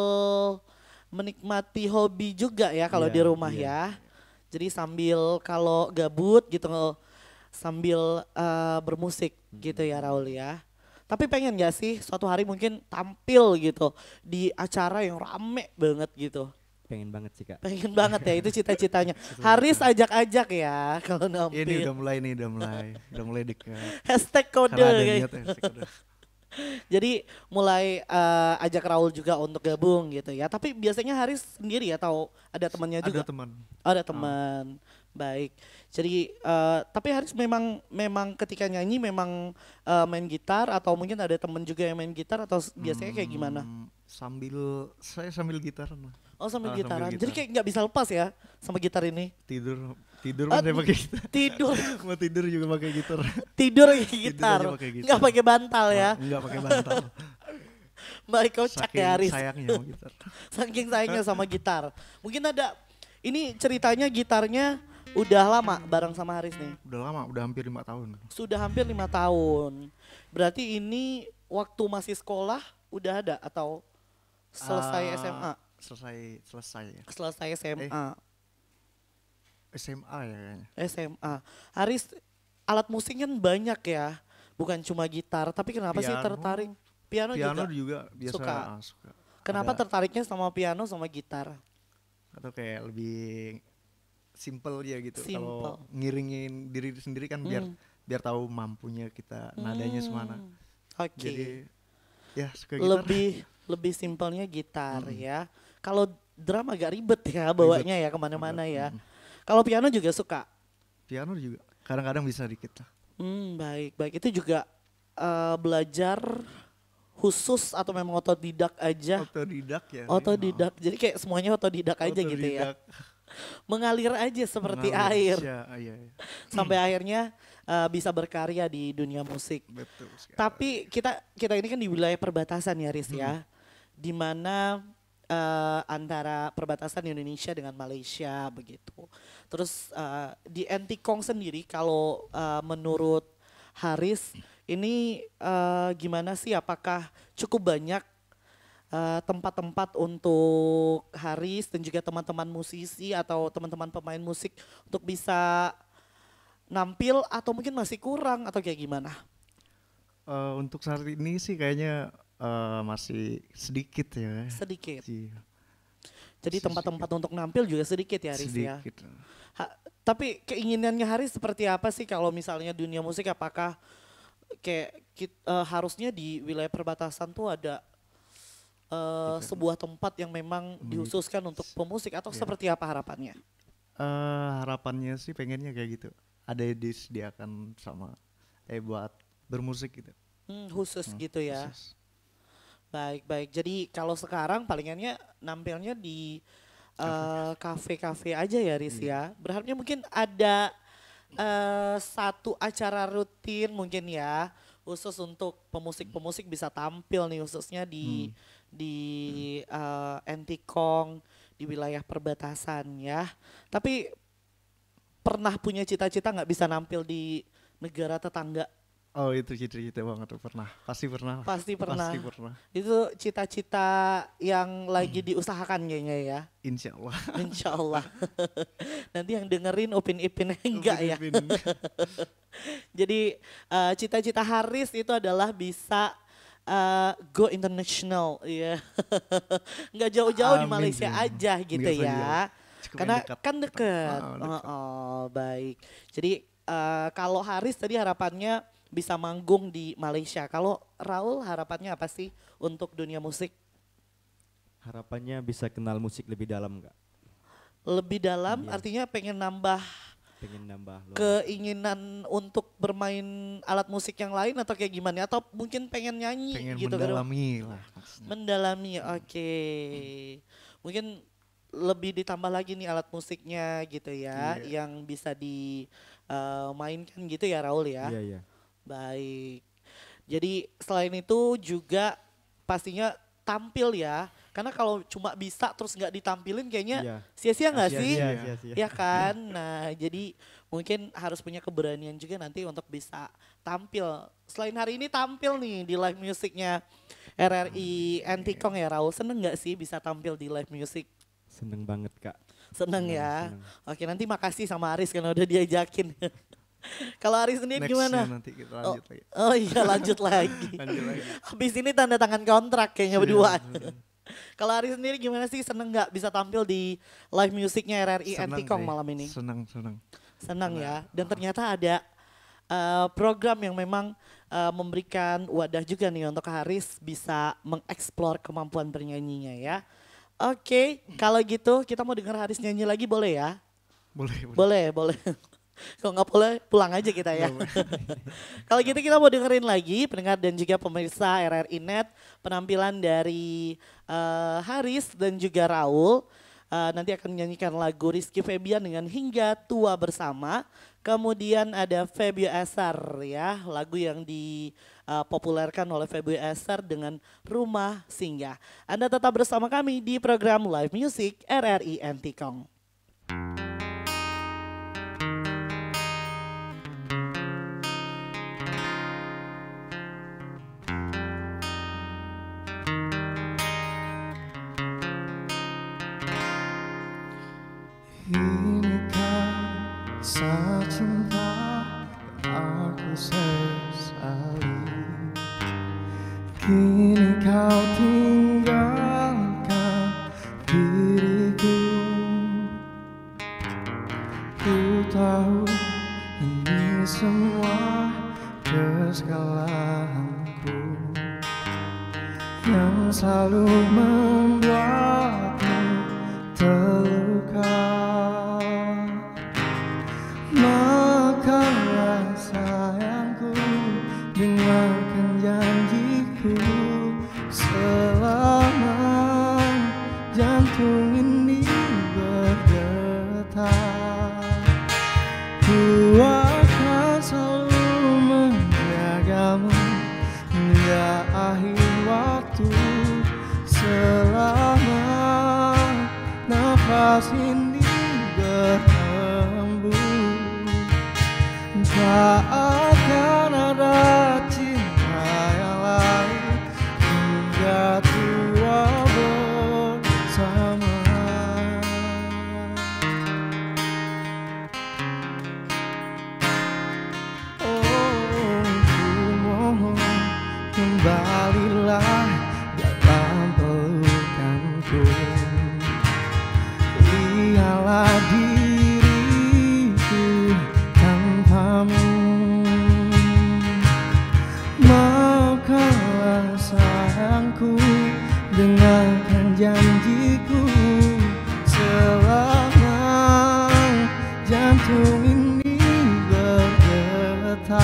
menikmati hobi juga ya kalau di rumah ya. Jadi sambil kalau gabut gitu sambil bermusik gitu ya Raul ya. Tapi pengen gak sih suatu hari mungkin tampil gitu di acara yang rame banget gitu? Pengen banget sih Kak. Pengen banget ya, itu cita-citanya. Haris ajak-ajak ya kalau nampil. Ini udah mulai dekat. Hashtag kode kayak. Jadi mulai ajak Raul juga untuk gabung gitu ya. Tapi biasanya Haris sendiri atau ada temannya juga? Ada teman. Ada teman. Baik. Jadi tapi Haris memang ketika nyanyi memang main gitar atau mungkin ada teman juga yang main gitar atau biasanya kayak gimana? Saya sambil gitar. Oh sambil Sambil gitaran. gitar. Jadi kayak nggak bisa lepas ya sama gitar ini. Tidur Ah, saya pakai gitar. Tidur, Mau tidur juga pakai gitar. tidur pakai gitar. aja pakai gitar. Nggak pakai bantal ya. Enggak pakai bantal. Baik kocak Saking ya Aris. sayangnya sama gitar. Saking sayangnya sama gitar. Mungkin ada, ini ceritanya gitarnya udah lama bareng sama Haris nih. Udah lama, udah hampir 5 tahun. Sudah hampir 5 tahun. Berarti ini waktu masih sekolah udah ada atau selesai SMA? Selesai ya. Selesai SMA. SMA ya kayaknya. SMA. Haris, alat musik kan banyak ya. Bukan cuma gitar, tapi kenapa sih Piano. tertarik? Piano juga biasa Suka. suka. Kenapa Ada- tertariknya sama piano sama gitar? Atau kayak lebih simple aja gitu. Simple. Kalau ngiringin diri sendiri kan biar tahu mampunya kita nadanya semana. Oke. Jadi ya suka gitar. Lebih simpelnya gitar ya. Kalau drum agak ribet ya bawanya ya kemana-mana ya. Kalau piano juga suka. Piano juga kadang-kadang bisa dikit lah. Baik. Itu juga belajar khusus atau memang otodidak aja? Otodidak ya. Otodidak. Jadi kayak semuanya otodidak aja gitu ya. Otodidak. Mengalir aja seperti Mengalir. air. Iya. Sampai akhirnya bisa berkarya di dunia musik. Betul sekali. Tapi kita ini kan di wilayah perbatasan ya Riz ya. Di mana antara perbatasan Indonesia dengan Malaysia begitu. Terus di Entikong sendiri kalau menurut Haris ini gimana sih, apakah cukup banyak tempat-tempat untuk Haris dan juga teman-teman musisi atau teman-teman pemain musik untuk bisa nampil atau mungkin masih kurang atau kayak gimana? Untuk saat ini sih kayaknya masih sedikit ya. Sedikit. Iya, Jadi tempat-tempat untuk nampil juga sedikit ya Haris ya. sedikit. Tapi keinginannya Haris seperti apa sih kalau misalnya dunia musik, apakah kayak harusnya di wilayah perbatasan tuh ada sebuah tempat yang memang dihususkan untuk pemusik atau seperti apa harapannya? Harapannya sih pengennya kayak gitu. Ada yang disediakan sama buat bermusik gitu. Khusus gitu ya. Khusus. Baik. Jadi kalau sekarang palingannya nampilnya di kafe-kafe aja ya Riz ya. Berharapnya mungkin ada satu acara rutin mungkin ya, khusus untuk pemusik-pemusik bisa tampil nih, khususnya di Entikong, di wilayah perbatasan ya. Tapi pernah punya cita-cita nggak bisa nampil di negara tetangga? Oh itu cita-cita banget tuh, pasti pernah. Pasti pernah. Pasti pernah. Itu cita-cita yang lagi diusahakan kayaknya ya. Insya Allah. Insya Allah. Nanti yang dengerin Upin Ipin enggak ya. Jadi cita-cita Haris itu adalah bisa go international ya. Nggak jauh-jauh di Amin, Malaysia ya. aja gitu Nggak usah ya. jauh. Cukup Karena yang dekat. kan deket. Dekat. Baik. Jadi kalau Haris tadi harapannya bisa manggung di Malaysia. Kalau Raul harapannya apa sih untuk dunia musik? Harapannya bisa kenal musik lebih dalam nggak? Lebih dalam Iya. artinya pengen nambah Pengen nambah keinginan untuk bermain alat musik yang lain atau kayak gimana? Atau mungkin pengen nyanyi Pengen gitu kan? mendalami lah maksudnya. Mendalami, oke. Mungkin lebih ditambah lagi nih alat musiknya gitu ya, Iya. yang bisa dimainkan gitu ya Raul ya. Iya. Baik. Jadi selain itu juga pastinya tampil ya. Karena kalau cuma bisa terus nggak ditampilin kayaknya Iya. sia-sia nggak sih? Sia-sia. Ya kan? Nah jadi mungkin harus punya keberanian juga nanti untuk bisa tampil. Selain hari ini tampil nih di live musiknya RRI Entikong ya Raul. Seneng nggak sih bisa tampil di live music? Seneng banget Kak. Seneng ya? seneng. Oke nanti makasih sama Aris karena udah diajakin. Kalau Aris sendiri Next gimana? nanti kita lanjut lagi. Oh iya lanjut lagi. Lanjut lagi. Habis ini tanda tangan kontrak kayaknya Iya. berdua. Kalau Aris sendiri gimana sih, seneng nggak bisa tampil di live musiknya RRI Senang Entikong sih. malam ini? Senang. Senang ya. Dan ternyata ada program yang memang memberikan wadah juga nih untuk Haris bisa mengeksplor kemampuan bernyanyinya ya. Oke, kalau gitu kita mau dengar Haris nyanyi lagi boleh ya? Boleh. Boleh. Kalau nggak boleh pulang aja kita ya. Kalau gitu kita mau dengerin lagi pendengar dan juga pemirsa RRI Net penampilan dari Haris dan juga Raul. Nanti akan menyanyikan lagu Rizky Febian dengan Hingga Tua Bersama. Kemudian ada Febio Esar ya, lagu yang dipopulerkan oleh Febio Esar dengan Rumah Singgah. Anda tetap bersama kami di program Live Music RRI Antikong. Inikah kisah cinta yang aku sesali? Kini kau tinggalkan diriku. Ku tahu ini semua kesalahanku yang selalu membuatmu terluka. Makalah sayangku, dengarkan janjiku, selama jantung ini berdetak, ku akan selalu menjagamu hingga akhir waktu, selama nafas ini berhembus. Tak akan ada cinta yang lain hingga tua bersama. Oh, ku mohon kembalilah dalam pelukanku. Lihatlah diriku tanpamu. Maafkanlah sayangku, dengarkan janjiku, selama jantung ini bergetar,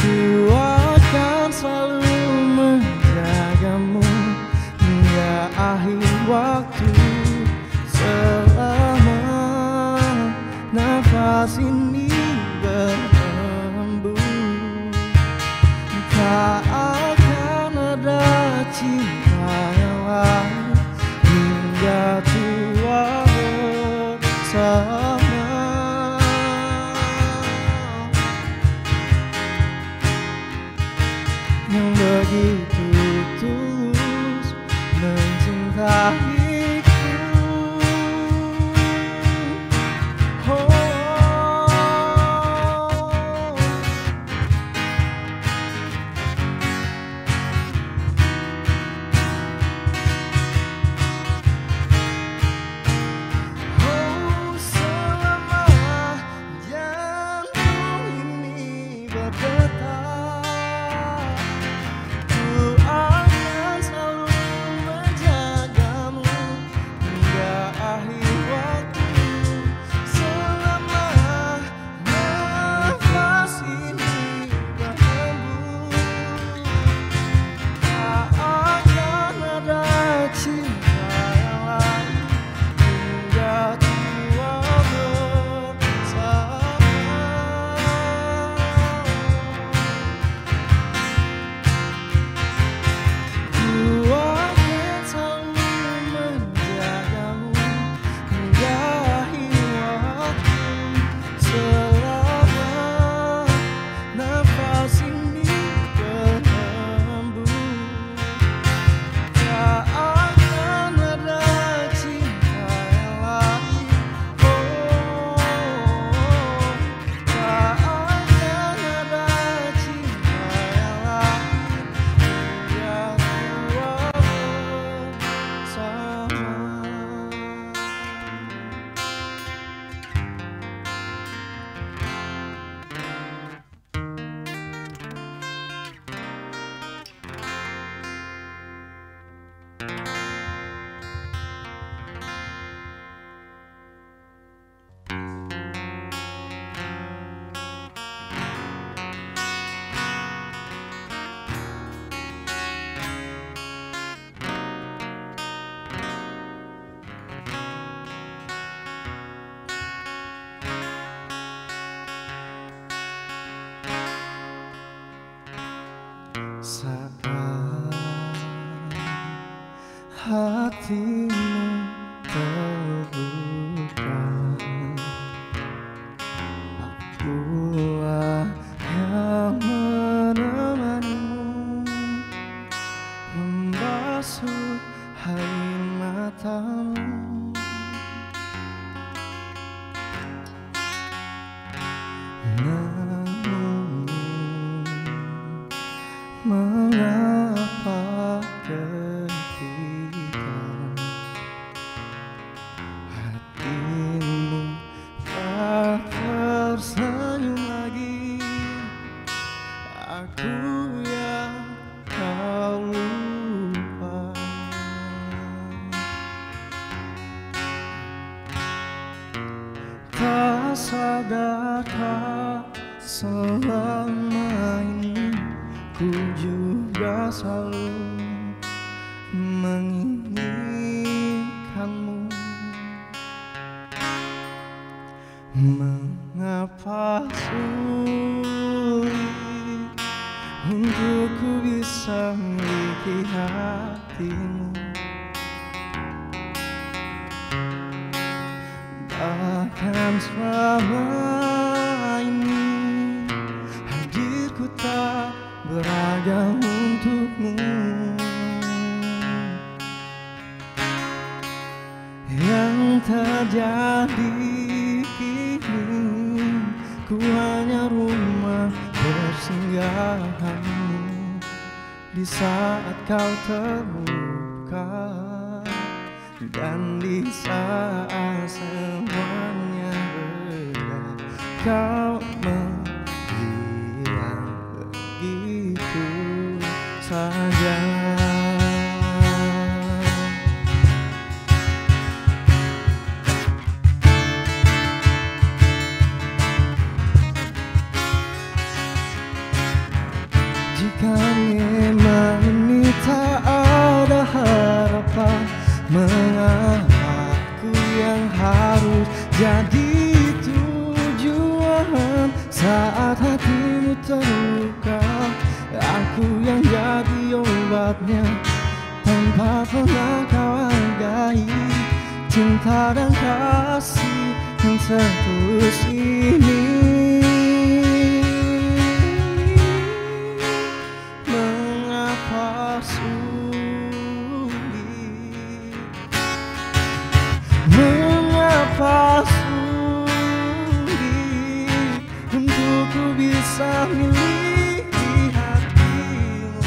ku akan selalu menjagamu hingga akhir waktu, selama nafas ini berhembus. Tak akan ada cinta yang lain hingga tua bersama. Yang begitu tulus mencintaiku. Ku akan selalu menjagamu hatimu terbuka. Akulah yang menemanimu, membasuh air matamu. Namun mengapa ketika hatimu tak tersenyum lagi, aku yang kau lupa. Tak sadarkah selama ini ku juga selalu menginginkanmu. Mengapa sulit untuk ku bisa miliki hatimu, bahkan selama ini hadirku tak berharga untukmu. Yang terjadi kini, ku hanya rumah persinggahanmu di saat kau terluka, dan di saat semuanya reda, kau menghilang begitu saja. Jika memang ini tak ada harapan, mengapa aku yang harus jadi tujuan? Saat hatimu terluka, aku yang jadi obatnya, tanpa pernah kau hargai cinta dan kasih yang setulus ini. Mengapa sulit untuk ku bisa miliki hatimu,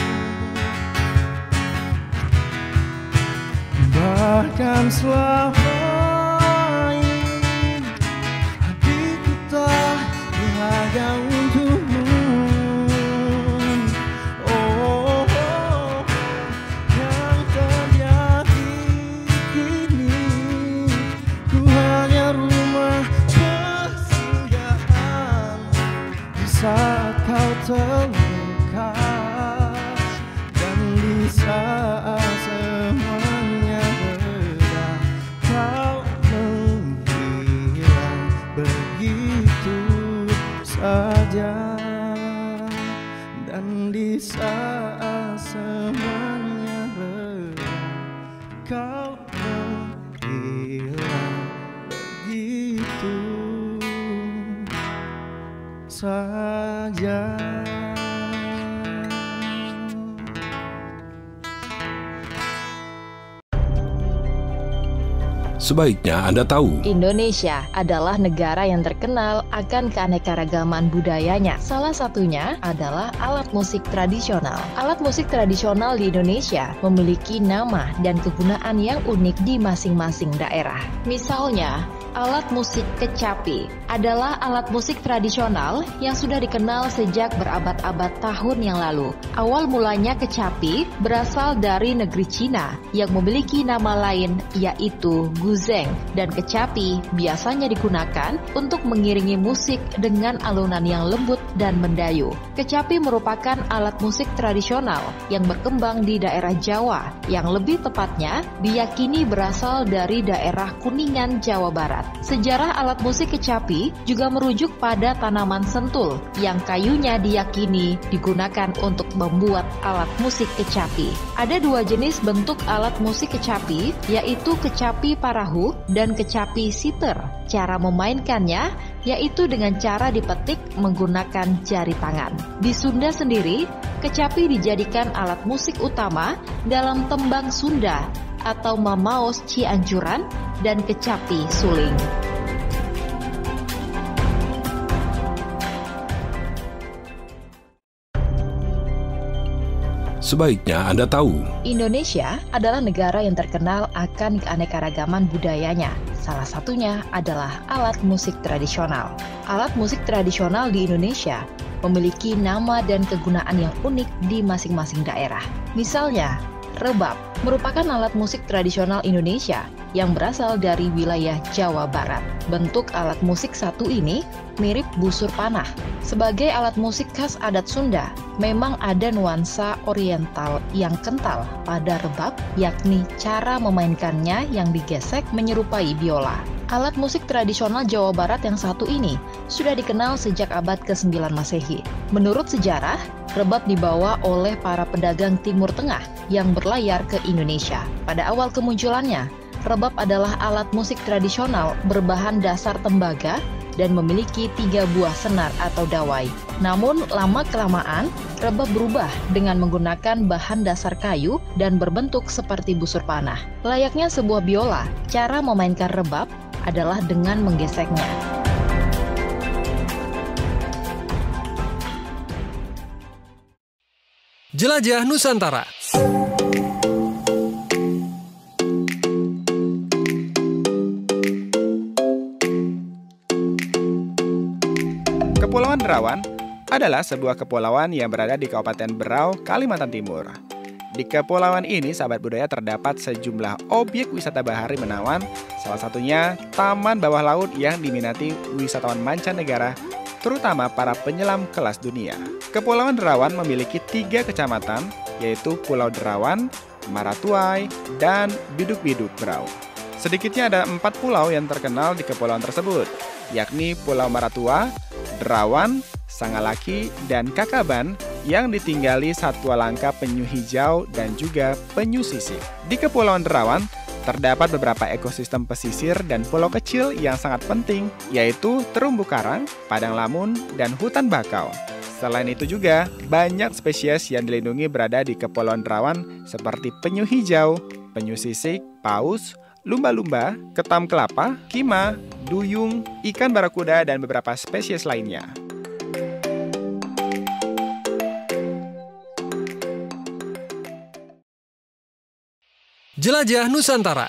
bahkan selama ini hatiku tak berharga untukmu. Saat kau terluka, dan di saat semuanya reda, kau menghilang begitu saja. Dan di saat semuanya reda, kau menghilang begitu saja. Sebaiknya Anda tahu, Indonesia adalah negara yang terkenal akan keanekaragaman budayanya. Salah satunya adalah alat musik tradisional. Alat musik tradisional di Indonesia memiliki nama dan kegunaan yang unik di masing-masing daerah. Misalnya, alat musik kecapi adalah alat musik tradisional yang sudah dikenal sejak berabad-abad tahun yang lalu. Awal mulanya kecapi berasal dari negeri Cina yang memiliki nama lain yaitu guzeng, dan kecapi biasanya digunakan untuk mengiringi musik dengan alunan yang lembut dan mendayu. Kecapi merupakan alat musik tradisional yang berkembang di daerah Jawa, yang lebih tepatnya diyakini berasal dari daerah Kuningan, Jawa Barat. Sejarah alat musik kecapi juga merujuk pada tanaman sentul yang kayunya diyakini digunakan untuk membuat alat musik kecapi. Ada dua jenis bentuk alat musik kecapi, yaitu kecapi parahu dan kecapi siter. Cara memainkannya yaitu dengan cara dipetik menggunakan jari tangan. Di Sunda sendiri, kecapi dijadikan alat musik utama dalam tembang Sunda atau Mamaos Cianjuran dan kecapi suling. Sebaiknya Anda tahu. Indonesia adalah negara yang terkenal akan keanekaragaman budayanya. Salah satunya adalah alat musik tradisional. Alat musik tradisional di Indonesia memiliki nama dan kegunaan yang unik di masing-masing daerah. Misalnya, rebab merupakan alat musik tradisional Indonesia yang berasal dari wilayah Jawa Barat. Bentuk alat musik satu ini mirip busur panah. Sebagai alat musik khas adat Sunda, memang ada nuansa oriental yang kental pada rebab, yakni cara memainkannya yang digesek menyerupai biola. Alat musik tradisional Jawa Barat yang satu ini sudah dikenal sejak abad ke-9 Masehi. Menurut sejarah, rebab dibawa oleh para pedagang Timur Tengah yang berlayar ke Indonesia. Pada awal kemunculannya, rebab adalah alat musik tradisional berbahan dasar tembaga dan memiliki 3 buah senar atau dawai. Namun, lama-kelamaan, rebab berubah dengan menggunakan bahan dasar kayu dan berbentuk seperti busur panah. Layaknya sebuah biola, cara memainkan rebab adalah dengan menggeseknya. Jelajah Nusantara. Kepulauan Derawan adalah sebuah kepulauan yang berada di Kabupaten Berau, Kalimantan Timur. Di kepulauan ini, sahabat budaya, terdapat sejumlah objek wisata bahari menawan, salah satunya taman bawah laut yang diminati wisatawan mancanegara, terutama para penyelam kelas dunia. Kepulauan Derawan memiliki 3 kecamatan, yaitu Pulau Derawan, Maratuai, dan Biduk-Biduk Berau. Sedikitnya ada 4 pulau yang terkenal di kepulauan tersebut, yakni Pulau Maratua, Derawan, Sangalaki, dan Kakaban yang ditinggali satwa langka penyu hijau dan juga penyu sisik. Di Kepulauan Derawan terdapat beberapa ekosistem pesisir dan pulau kecil yang sangat penting, yaitu terumbu karang, padang lamun, dan hutan bakau. Selain itu juga, banyak spesies yang dilindungi berada di Kepulauan Derawan seperti penyu hijau, penyu sisik, paus, lumba-lumba, ketam kelapa, kima, duyung, ikan barakuda, dan beberapa spesies lainnya. Jelajah Nusantara.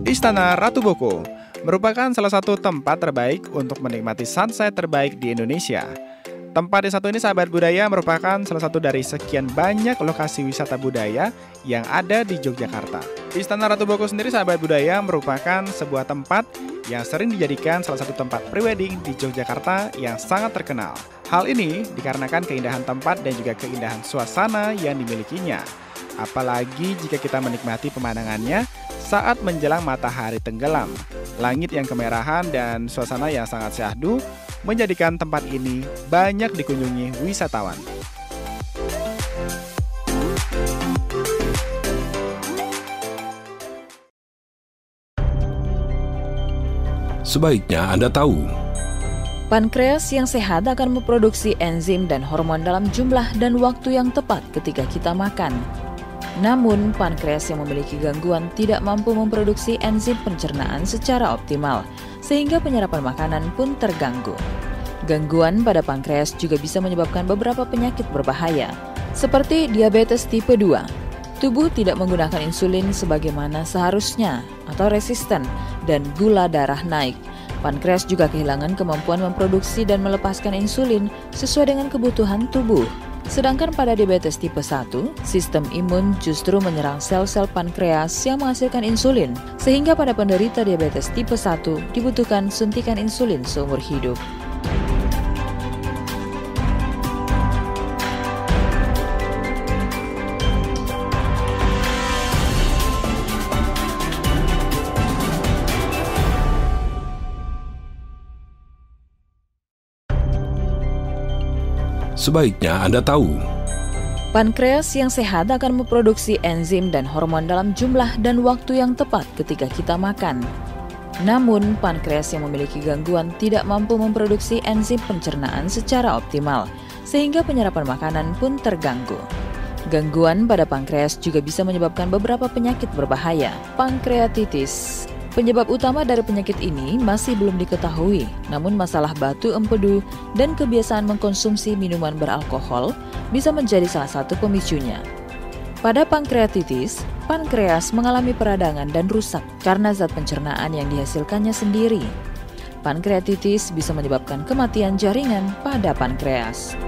Istana Ratu Boko merupakan salah satu tempat terbaik untuk menikmati sunset terbaik di Indonesia. Tempat yang satu ini, sahabat budaya, merupakan salah satu dari sekian banyak lokasi wisata budaya yang ada di Yogyakarta. Istana Ratu Boko sendiri, sahabat budaya, merupakan sebuah tempat yang sering dijadikan salah satu tempat prewedding di Yogyakarta yang sangat terkenal. Hal ini dikarenakan keindahan tempat dan juga keindahan suasana yang dimilikinya. Apalagi jika kita menikmati pemandangannya saat menjelang matahari tenggelam. Langit yang kemerahan dan suasana yang sangat syahdu menjadikan tempat ini banyak dikunjungi wisatawan. Sebaiknya Anda tahu. Pankreas yang sehat akan memproduksi enzim dan hormon dalam jumlah dan waktu yang tepat ketika kita makan. Namun, pankreas yang memiliki gangguan tidak mampu memproduksi enzim pencernaan secara optimal, sehingga penyerapan makanan pun terganggu. Gangguan pada pankreas juga bisa menyebabkan beberapa penyakit berbahaya, seperti diabetes tipe 2. Tubuh tidak menggunakan insulin sebagaimana seharusnya atau resisten, dan gula darah naik. Pankreas juga kehilangan kemampuan memproduksi dan melepaskan insulin sesuai dengan kebutuhan tubuh. Sedangkan pada diabetes tipe 1, sistem imun justru menyerang sel-sel pankreas yang menghasilkan insulin, sehingga pada penderita diabetes tipe 1 dibutuhkan suntikan insulin seumur hidup. Sebaiknya Anda tahu. Pankreas yang sehat akan memproduksi enzim dan hormon dalam jumlah dan waktu yang tepat ketika kita makan. Namun, pankreas yang memiliki gangguan tidak mampu memproduksi enzim pencernaan secara optimal, sehingga penyerapan makanan pun terganggu. Gangguan pada pankreas juga bisa menyebabkan beberapa penyakit berbahaya. Pankreatitis. Penyebab utama dari penyakit ini masih belum diketahui, namun masalah batu empedu dan kebiasaan mengkonsumsi minuman beralkohol bisa menjadi salah satu pemicunya. Pada pankreatitis, pankreas mengalami peradangan dan rusak karena zat pencernaan yang dihasilkannya sendiri. Pankreatitis bisa menyebabkan kematian jaringan pada pankreas.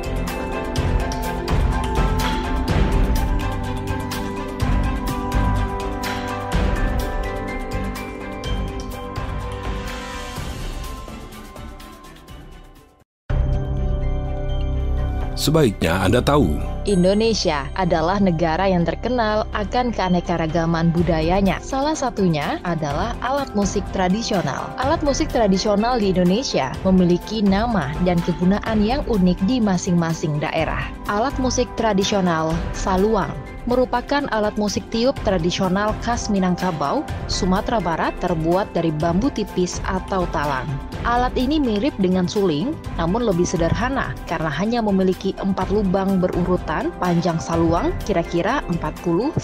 Sebaiknya Anda tahu. Indonesia adalah negara yang terkenal akan keanekaragaman budayanya. Salah satunya adalah alat musik tradisional. Alat musik tradisional di Indonesia memiliki nama dan kegunaan yang unik di masing-masing daerah. Alat musik tradisional saluang merupakan alat musik tiup tradisional khas Minangkabau, Sumatera Barat, terbuat dari bambu tipis atau talang. Alat ini mirip dengan suling, namun lebih sederhana karena hanya memiliki 4 lubang berurutan. Panjang saluang kira-kira 40-60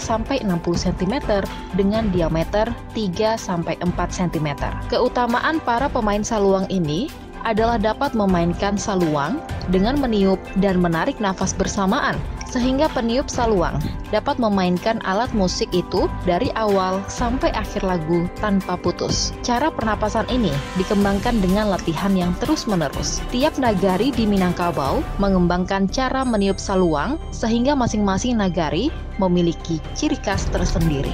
cm dengan diameter 3-4 cm. Keutamaan para pemain saluang ini adalah dapat memainkan saluang dengan meniup dan menarik nafas bersamaan, sehingga peniup saluang dapat memainkan alat musik itu dari awal sampai akhir lagu tanpa putus. Cara pernapasan ini dikembangkan dengan latihan yang terus-menerus. Tiap nagari di Minangkabau mengembangkan cara meniup saluang, sehingga masing-masing nagari memiliki ciri khas tersendiri.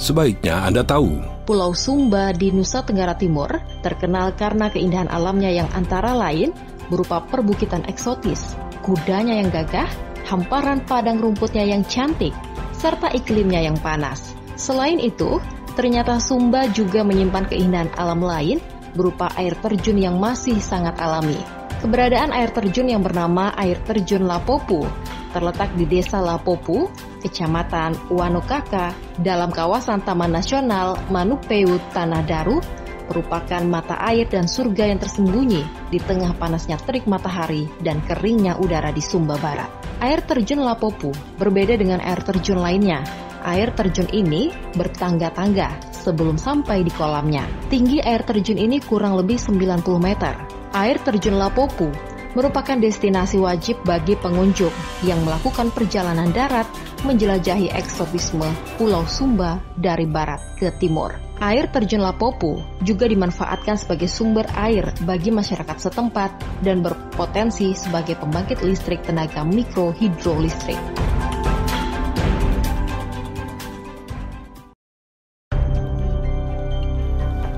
Sebaiknya Anda tahu. Pulau Sumba di Nusa Tenggara Timur terkenal karena keindahan alamnya yang antara lain berupa perbukitan eksotis, kudanya yang gagah, hamparan padang rumputnya yang cantik, serta iklimnya yang panas. Selain itu, ternyata Sumba juga menyimpan keindahan alam lain berupa air terjun yang masih sangat alami. Keberadaan air terjun yang bernama air terjun Lapopu terletak di Desa Lapopu, Kecamatan Wanokaka, dalam kawasan Taman Nasional Manupeut Tanah Daru, merupakan mata air dan surga yang tersembunyi di tengah panasnya terik matahari dan keringnya udara di Sumba Barat. Air terjun Lapopu berbeda dengan air terjun lainnya. Air terjun ini bertangga-tangga sebelum sampai di kolamnya. Tinggi air terjun ini kurang lebih 90 meter. Air terjun Lapopu merupakan destinasi wajib bagi pengunjung yang melakukan perjalanan darat menjelajahi eksotisme Pulau Sumba dari barat ke timur. Air terjun Lapopu juga dimanfaatkan sebagai sumber air bagi masyarakat setempat dan berpotensi sebagai pembangkit listrik tenaga mikrohidrolistrik.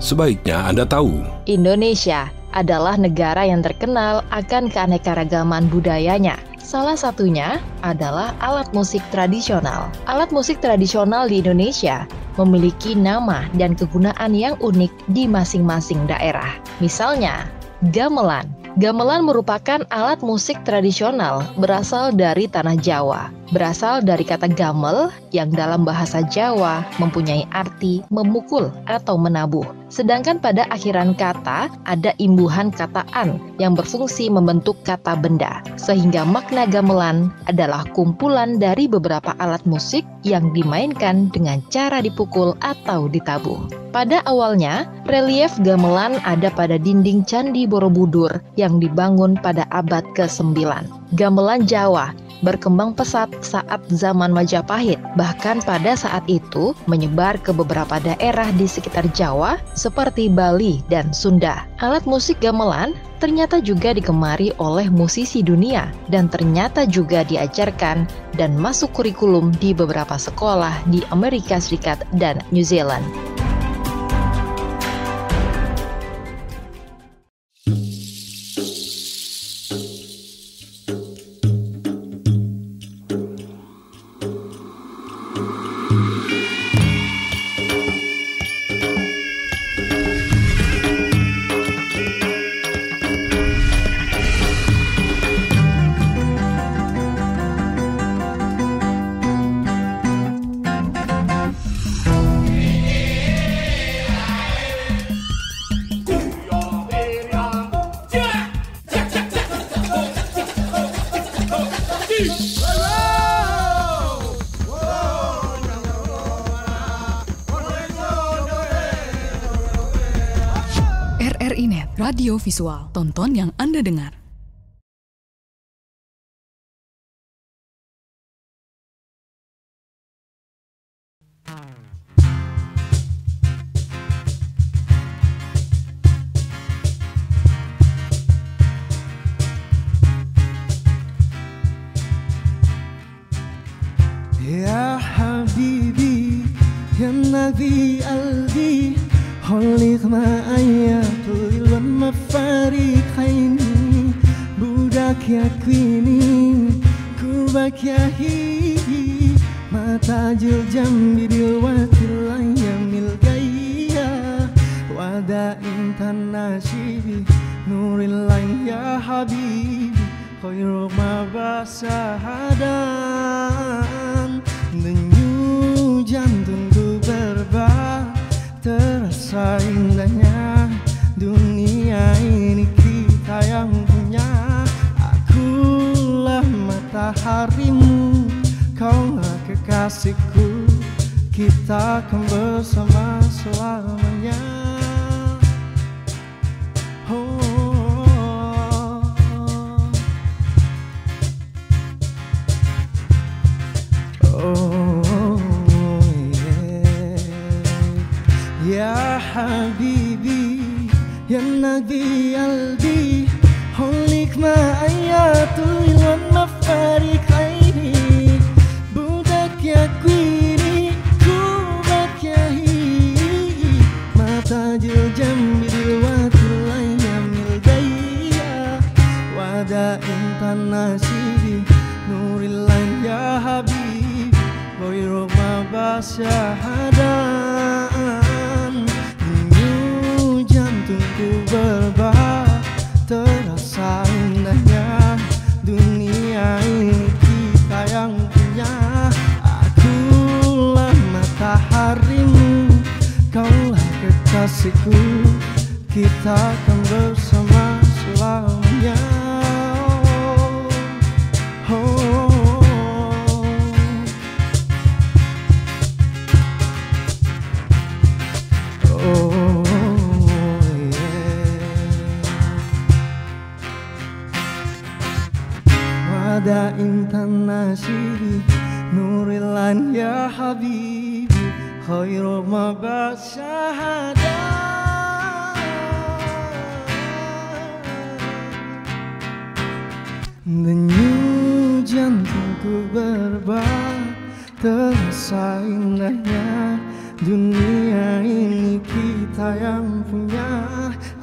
Sebaiknya Anda tahu. Indonesia adalah negara yang terkenal akan keanekaragaman budayanya. Salah satunya adalah alat musik tradisional. Alat musik tradisional di Indonesia memiliki nama dan kegunaan yang unik di masing-masing daerah. Misalnya, gamelan. Gamelan merupakan alat musik tradisional berasal dari tanah Jawa. Berasal dari kata gamel yang dalam bahasa Jawa mempunyai arti memukul atau menabuh. Sedangkan pada akhiran kata ada imbuhan kata an yang berfungsi membentuk kata benda. Sehingga makna gamelan adalah kumpulan dari beberapa alat musik yang dimainkan dengan cara dipukul atau ditabuh. Pada awalnya, relief gamelan ada pada dinding Candi Borobudur yang dibangun pada abad ke-9. Gamelan Jawa berkembang pesat saat zaman Majapahit. Bahkan pada saat itu menyebar ke beberapa daerah di sekitar Jawa seperti Bali dan Sunda. Alat musik gamelan ternyata juga digemari oleh musisi dunia dan ternyata juga diajarkan dan masuk kurikulum di beberapa sekolah di Amerika Serikat dan New Zealand. RRI Net, radio visual, tonton yang Anda dengar. Ya Habibi, ya Nabi Albi, خلق معايا طول المفارقين بودك يكويني كوبك يهي ما تاج الجنب دلوقتي الأيام الجاية وداع تناشيبي نور الله يا حبيبي خير ما bersahadan denyut jantungku berbah terasa indahnya dunia ini kita yang punya. Akulah mataharimu, kaulah kekasihku, kita akan bersama selamanya. Ya Habibi, ya Nabi Albi, خلق معايا طول المفارقين بودك يكويني كوبك يهي ما تاج الجنب دلوقتي الأيام الجاية وداع تناشيبي نور الله يا حبيبي غير ما bersahadan denyut jantungku berbah terasa indahnya dunia ini kita yang punya. Akulah mataharimu, kaulah kekasihku, kita akan bersama selamanya. Ada intan nasibi nurilan ya habibi khairu ma basyahada denyut jantungku berbah terasa indahnya dunia ini kita yang punya.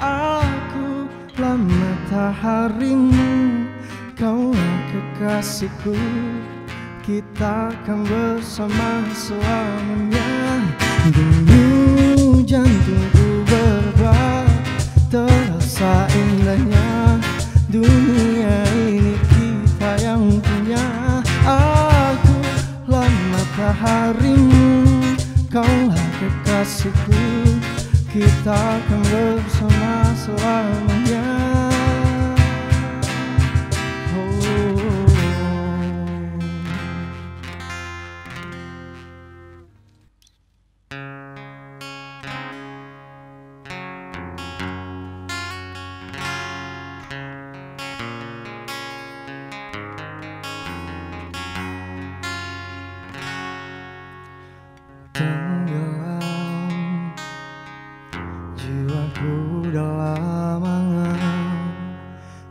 Akulah mataharimu, kaulah kekasihku, kita akan bersama selamanya. Denyut jantungku berbah terasa indahnya dunia ini kita yang punya. Akulah mataharimu, kaulah kekasihku, kita akan bersama selamanya. Tenggelam jiwaku dalam angan,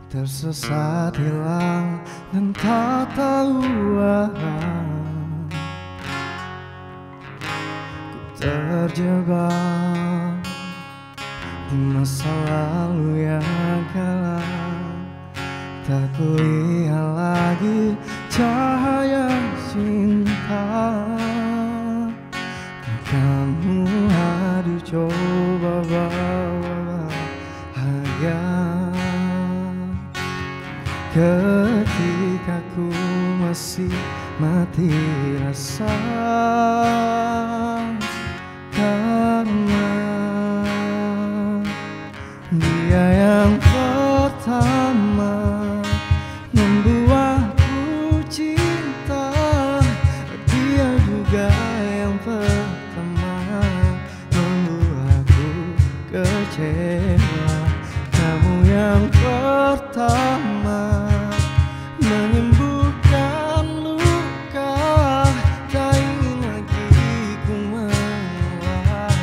tersesat hilang dan tak tahu arah. Ku terjebak di masa lalu yang kelam, tak kulihat lagi cahaya cinta. Kamu aduh coba bawa bahagia ketika ku masih mati rasa, karena dia yang pertama membuatku cinta, dia juga yang pertama membuatku kecewa. Kamu yang pertama menyembuhkan luka, tak ingin lagi ku mengulang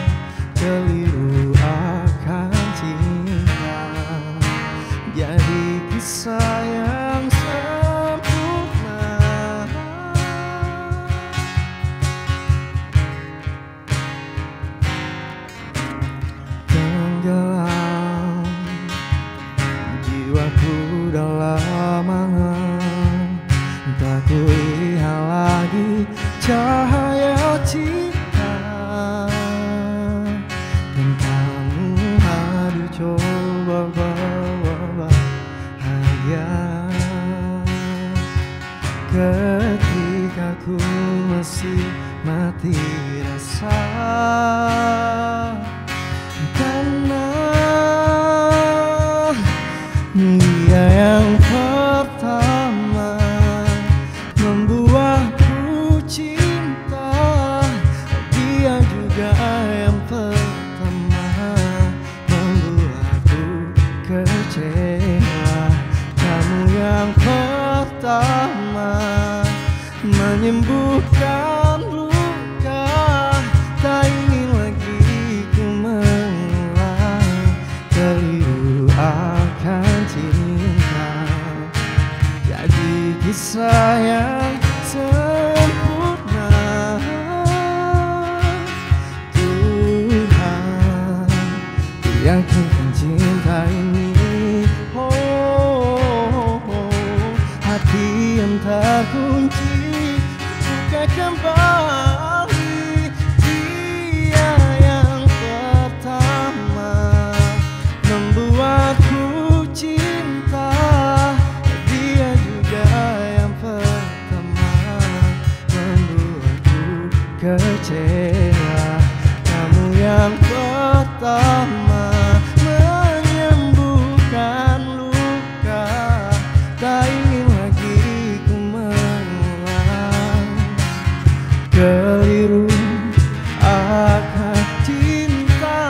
keliru akan cinta. Jadi kisah yang sempurna, tenggelam jiwaku dalam angan, tak kulihat lagi cahaya cinta. Dan kamu aduh coba bawa bahagia ketika ku masih mati rasa, karena dia yang pertama membuatku cinta, dia juga yang pertama membuatku kecewa. Kamu yang pertama menyembuhkan luka, tak ingin lagi ku mengulang keliru akan cinta. Jadi kisah yang sempurna, Tuhan yakinkan cinta ini. Hati yang terkunci buka kembali, dia yang pertama membuatku cinta, dia juga yang pertama membuatku kecewa. Kamu yang pertama menyembuhkan luka, tak ingin lagi ku mengulang keliru akan cinta.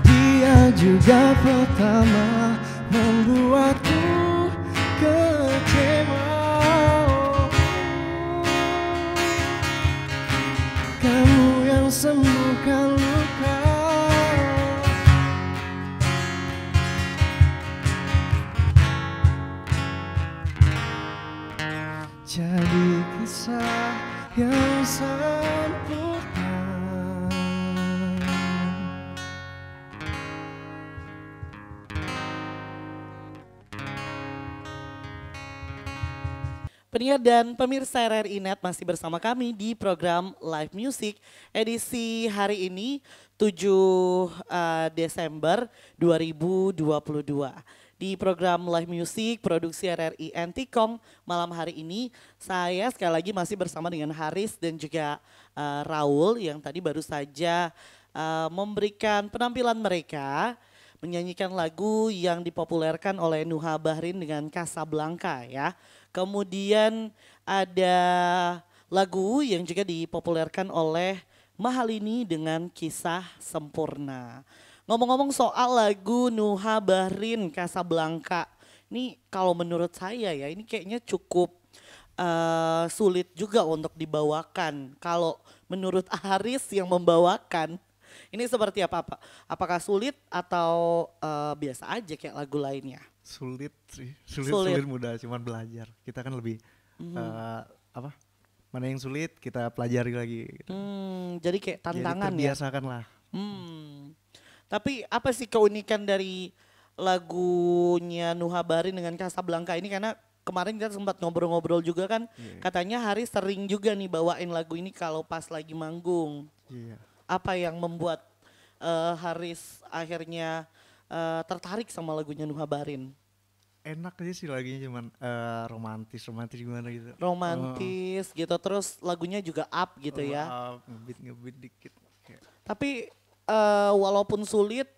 Dia juga pertama membuatku kecewa. Kamu yang sembuhkan luka, jadi kisah yang sempurna. Pendengar dan pemirsa RRI Net masih bersama kami di program Live Music edisi hari ini 7 Desember 2022. Di program Live Music produksi RRI Antikong malam hari ini saya sekali lagi masih bersama dengan Haris dan juga Raul yang tadi baru saja memberikan penampilan mereka menyanyikan lagu yang dipopulerkan oleh Nuha Bahrin dengan Casablanca ya. Kemudian ada lagu yang juga dipopulerkan oleh Mahalini dengan Kisah Sempurna. Ngomong-ngomong soal lagu Nuha Bahrin Casablanca Ini kalau menurut saya ya ini kayaknya cukup sulit juga untuk dibawakan. Kalau menurut Haris yang membawakan, ini seperti apa? Apakah sulit atau biasa aja kayak lagu lainnya? Sulit sih, sulit mudah, cuman belajar. Kita kan lebih mana yang sulit kita pelajari lagi. Gitu. Jadi kayak tantangan jadi terbiasakan lah. Tapi apa sih keunikan dari lagunya Nuha Barin dengan Casablanca ini? Karena kemarin kita sempat ngobrol-ngobrol juga kan, katanya Haris sering juga nih bawain lagu ini kalau pas lagi manggung. Apa yang membuat Haris akhirnya tertarik sama lagunya Nuha Barin? Enak aja sih lagunya, cuman romantis gimana gitu. Romantis gitu, terus lagunya juga up gitu ya. Ngebit dikit. Tapi walaupun sulit,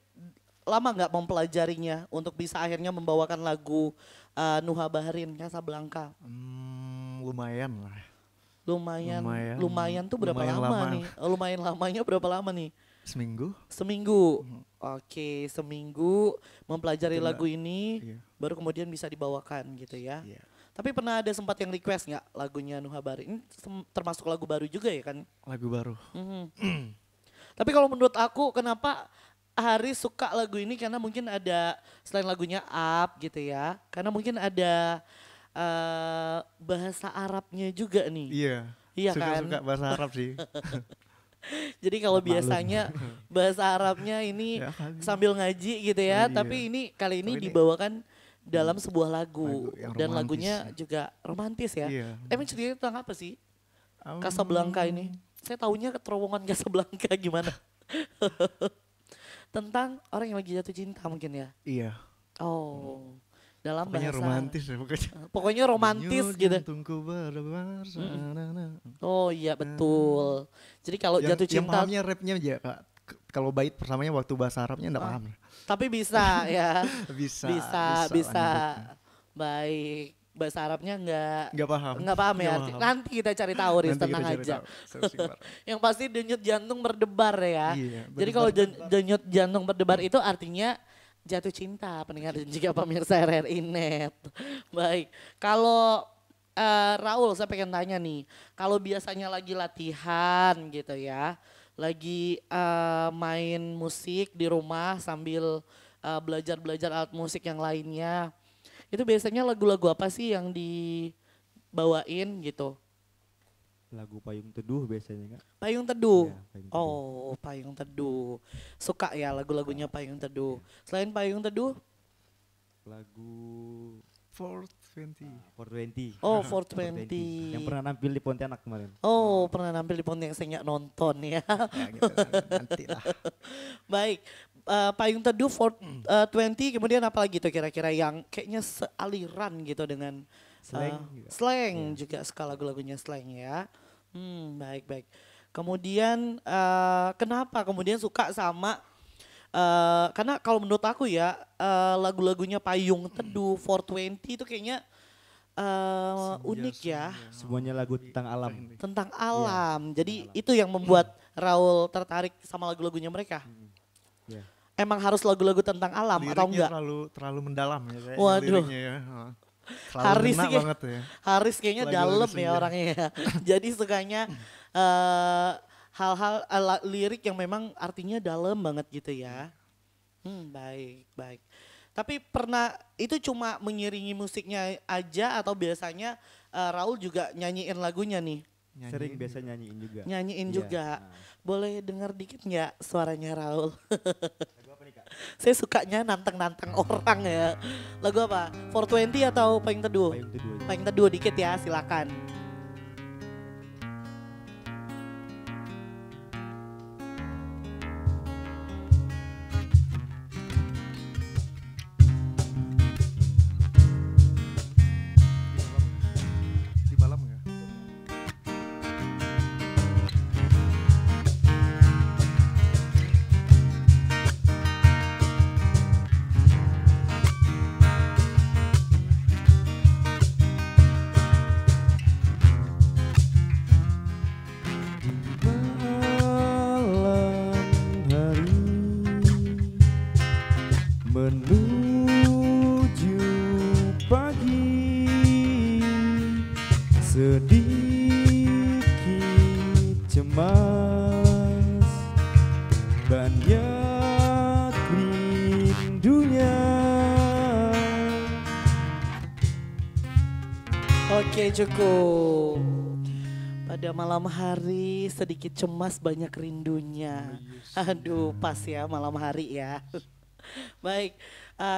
lama nggak mempelajarinya untuk bisa akhirnya membawakan lagu Nuha Barin Casablanca? Lumayan lah. Lumayan tuh berapa lama nih? Lumayan lamanya berapa lama nih? Seminggu. Oke, seminggu mempelajari lagu ini, baru kemudian bisa dibawakan gitu ya. Tapi pernah ada sempat yang request nggak lagunya Nuha Barin? Ini termasuk lagu baru juga ya kan? Lagu baru. Tapi kalau menurut aku, kenapa Haris suka lagu ini? Karena mungkin ada selain lagunya up gitu ya, karena mungkin ada bahasa Arabnya juga nih. Iya kan? Suka bahasa Arab sih. Jadi kalau biasanya bahasa Arabnya ini sambil ngaji gitu ya, tapi ini kali ini dibawakan dalam sebuah lagu dan lagunya juga romantis ya. Emang ceritanya tentang apa sih Casablanca ini? Saya taunya terowongan Casablanca gimana? Tentang orang yang lagi jatuh cinta mungkin ya? Iya. Oh, dalam pokoknya bahasa romantis ya, pokoknya romantis gitu. Oh iya betul. Jadi kalau jatuh cinta, yang pahamnya rapnya aja Kak. Kalau bait pertamanya waktu bahasa Arabnya enggak paham. Tapi bisa ya. bisa. Baik, bahasa Arabnya enggak paham ya. Nanti kita cari tahu, Riz, tenang aja. Yang pasti denyut jantung berdebar ya. Jadi kalau denyut jantung berdebar itu artinya jatuh cinta, pendengar dan juga pemirsa RRI Net. Baik, kalau Raul saya pengen tanya nih, kalau biasanya lagi latihan gitu ya, lagi main musik di rumah sambil belajar alat musik yang lainnya, itu biasanya lagu-lagu apa sih yang dibawain gitu? Lagu Payung Teduh biasanya Kak. Payung Teduh? Ya, Payung Teduh. Oh, Payung Teduh. Suka ya lagu-lagunya Payung Teduh. Selain Payung Teduh? Lagu 420. 420. Oh, 420. Yang pernah nampil di Pontianak kemarin. Oh, pernah nampil di Pontianak, saya nggak nonton ya. Gitu, nanti lah. Baik, Payung Teduh 420, kemudian apa lagi tuh kira-kira yang kayaknya sealiran gitu dengan slang juga suka lagu-lagunya slang ya. Baik. Kemudian kenapa kemudian suka sama karena kalau menurut aku ya lagu-lagunya Payung Teduh 420 itu kayaknya unik ya. Semuanya lagu tentang alam. Tentang alam. Jadi itu yang membuat Raul tertarik sama lagu-lagunya mereka. Emang harus lagu-lagu tentang alam atau enggak? Terlalu mendalam ya. Waduh. Ya. Haris sih banget ya. Haris kayaknya dalam ya orangnya ya. Jadi sukanya hal-hal lirik yang memang artinya dalam banget gitu ya. Baik. Tapi pernah itu cuma mengiringi musiknya aja atau biasanya Raul juga nyanyiin lagunya nih? Sering biasa nyanyiin juga. Nyanyiin juga. Boleh dengar dikit nggak suaranya Raul? Saya sukanya nantang-nantang orang ya. Lagu apa? 420 atau Payung Teduh? Payung Teduh dikit ya, silakan. Di malam ya? sedikit cemas, banyak rindunya. Oke, cukup. Pada malam hari sedikit cemas banyak rindunya. Aduh, pas ya malam hari ya. Baik,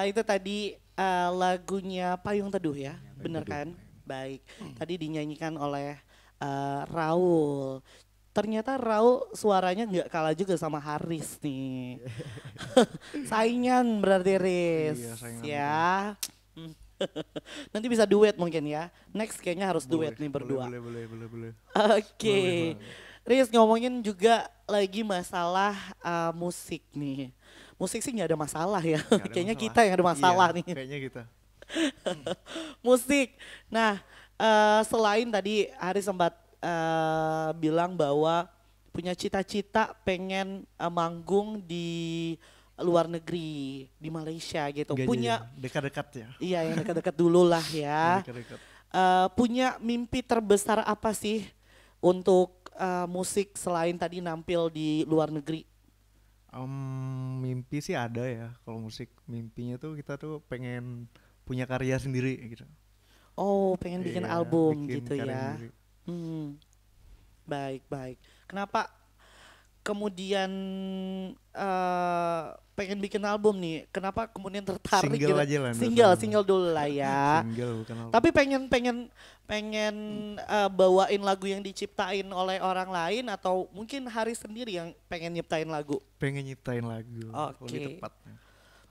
itu tadi lagunya Payung Teduh ya, bener kan? Baik, tadi dinyanyikan oleh Raul. Ternyata Raul suaranya nggak kalah juga sama Haris nih. Saingan berarti Riz. Iya, saingan ya. Nanti bisa duet mungkin ya. Next kayaknya harus duet nih berdua. Boleh. Oke. Riz, ngomongin juga lagi masalah musik nih. Musik sih nggak ada masalah ya. Kayaknya masalah. kita yang ada masalah nih. Kayaknya kita. Musik. Nah, selain tadi Haris sempat bilang bahwa punya cita-cita pengen manggung di luar negeri, di Malaysia gitu. Gak punya dekat-dekat ya. Iya, yang dekat-dekat dulu lah ya. Dekat-dekat. Punya mimpi terbesar apa sih untuk musik selain tadi nampil di luar negeri? Mimpi sih ada ya. Kalau musik mimpinya tuh kita tuh pengen punya karya sendiri gitu. Oh, pengen bikin Iya, album bikin gitu karya ya. sendiri. Baik. Kenapa kemudian pengen bikin album nih? Kenapa kemudian tertarik? Single gitu? aja lah. Single dulu lah ya. Single bukan album. Tapi pengen bawain lagu yang diciptain oleh orang lain atau mungkin Haris sendiri yang pengen nyiptain lagu? Pengen nyiptain lagu. Oke. Lebih tepatnya.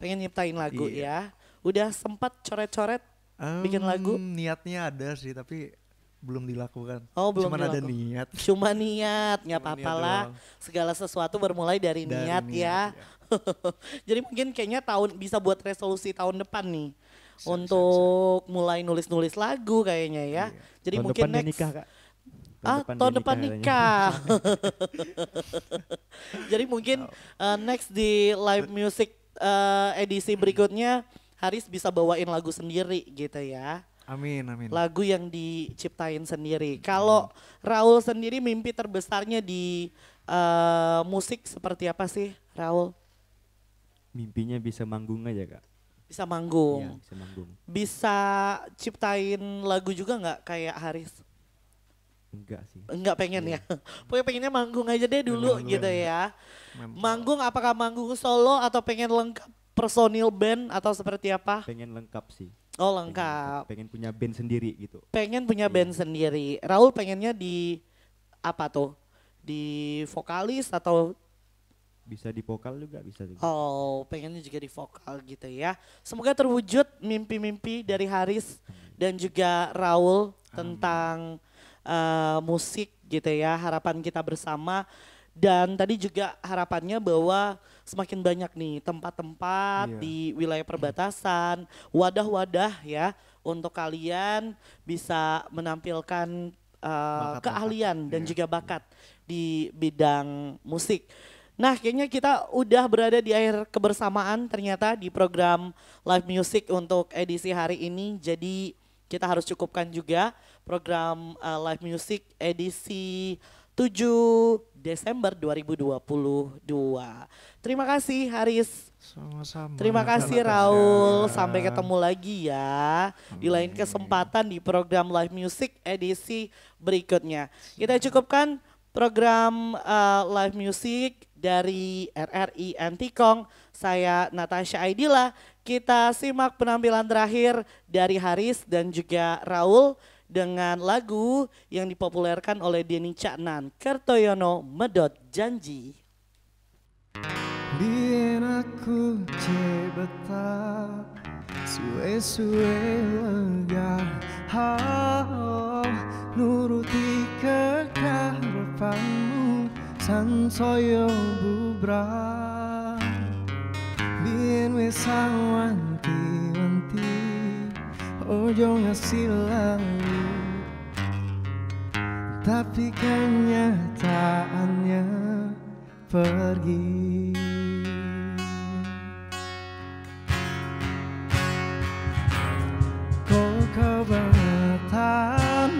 Pengen nyiptain lagu Iya. ya. Udah sempat coret-coret bikin lagu? Niatnya ada sih tapi belum dilakukan. Oh, belum Cuman ada dilakukan. niat. Cuma niat, nggak Cuma apa-apa niat lah. doang. Segala sesuatu bermulai dari niat ya. Jadi mungkin kayaknya bisa buat resolusi tahun depan nih. Untuk mulai nulis-nulis lagu kayaknya ya. Jadi Tahun mungkin depan dia next. nikah, Kak. Tahun depan katanya. nikah. Jadi mungkin next di live music edisi berikutnya Haris bisa bawain lagu sendiri gitu ya. Amin. Lagu yang diciptain sendiri. Kalau Raul sendiri mimpi terbesarnya di musik seperti apa sih Raul? Mimpinya bisa manggung aja, Kak. Bisa manggung. Iya, bisa manggung. Bisa ciptain lagu juga nggak kayak Haris? Enggak sih. Enggak pengen ya. Pokoknya pengennya manggung aja deh dulu gitu ya. Manggung apakah manggung solo atau pengen lengkap personil band atau seperti apa? Pengen lengkap sih. Oh, lengkap. Pengen punya band sendiri gitu. Pengen punya band sendiri. Raul pengennya di apa tuh? Di vokalis atau Bisa di vokal juga bisa juga. oh, pengennya juga di vokal gitu ya. Semoga terwujud mimpi-mimpi dari Haris dan juga Raul tentang musik gitu ya. Harapan kita bersama. Dan tadi juga harapannya bahwa semakin banyak nih tempat-tempat di wilayah perbatasan, wadah-wadah ya untuk kalian bisa menampilkan keahlian dan juga bakat di bidang musik. Nah, kayaknya kita udah berada di akhir kebersamaan ternyata di program live music untuk edisi hari ini. Jadi kita harus cukupkan juga program live music edisi 7 Desember 2022. Terima kasih Haris. Sama-sama. Terima kasih Raul. Sampai ketemu lagi ya di lain kesempatan di program live music edisi berikutnya. Kita cukupkan program live music dari RRI Antikong. Saya Natasha Aidila. Kita simak penampilan terakhir dari Haris dan juga Raul dengan lagu yang dipopulerkan oleh Denny Caknan, Kertoyono Medot Janji. Biar aku cebeta suwe-suwe lega nuruti kekarepanmu sansaya bubrah biyen wis wanti-wanti ojo ngasih lalu tapi kenyataannya pergi. Kau kebangetan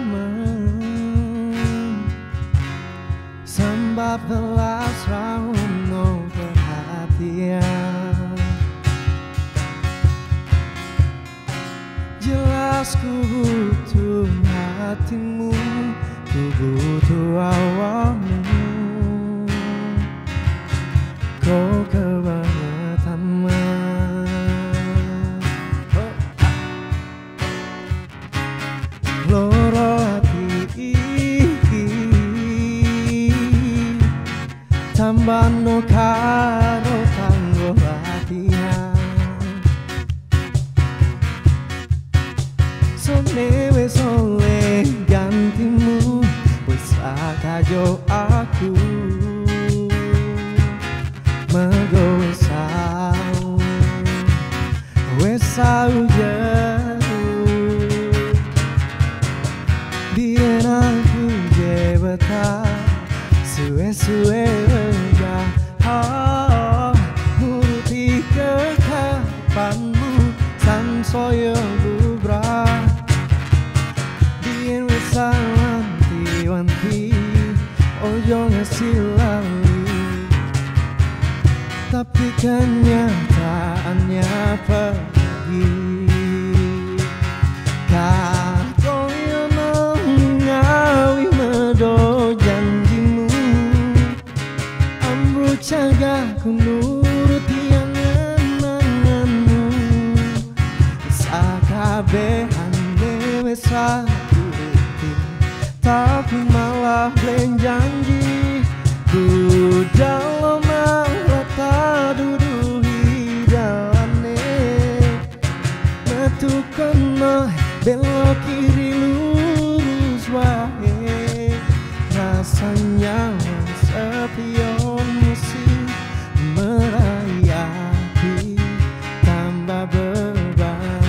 hatimu, ku butuh awalmu. Kau kebangetan loro hati tambah no karo kanggo latihan. Sone wes oleh gantimu, wes akajo aku mergo wes sau jauh. Biar aku jebatan suwe-suwe enggak nuruti kekapanmu sansaya bubrah. Biar wis wanti-wanti ojo ngasih lali, tapi kenyataannya pergi. Koyo ngawi medo janjimu, amru jaga ku nuruti angan-anganmu. Sakabehane wis turuti, tapi malah blen janji. Ku dalam malah tak duduhi jalane, metu kono belok kiri lurus wae. Rasanya sepion musik merayati tambah beban.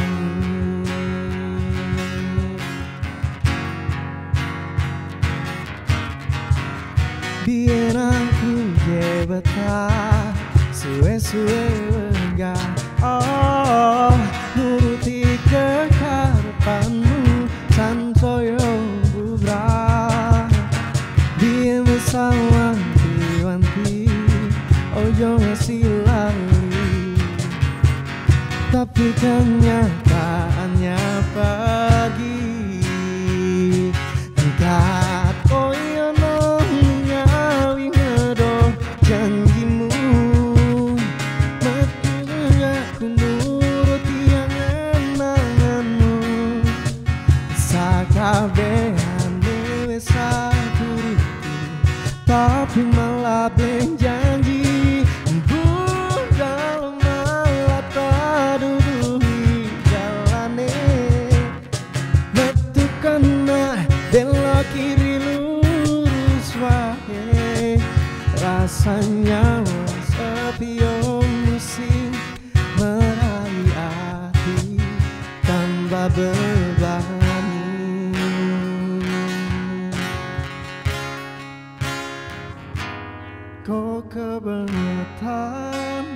Biar aku jebatan suwe-suwe enggak nuruti kekarepanmu sansaya bubrah. Biar bisa wanti-wanti ojo ngasih lali, tapi kenyataannya pergi. Tingkat koyo ngawi medo janjimu, metunya ku nuruti angan-anganmu. Sakabehane wis turuti, tapi malah blen janji. Budal malah tak duduhi jalane, metu kena belok kiri lurus wae. Rasanya sepion musim meraih hati tambah beban. Kau kebangetan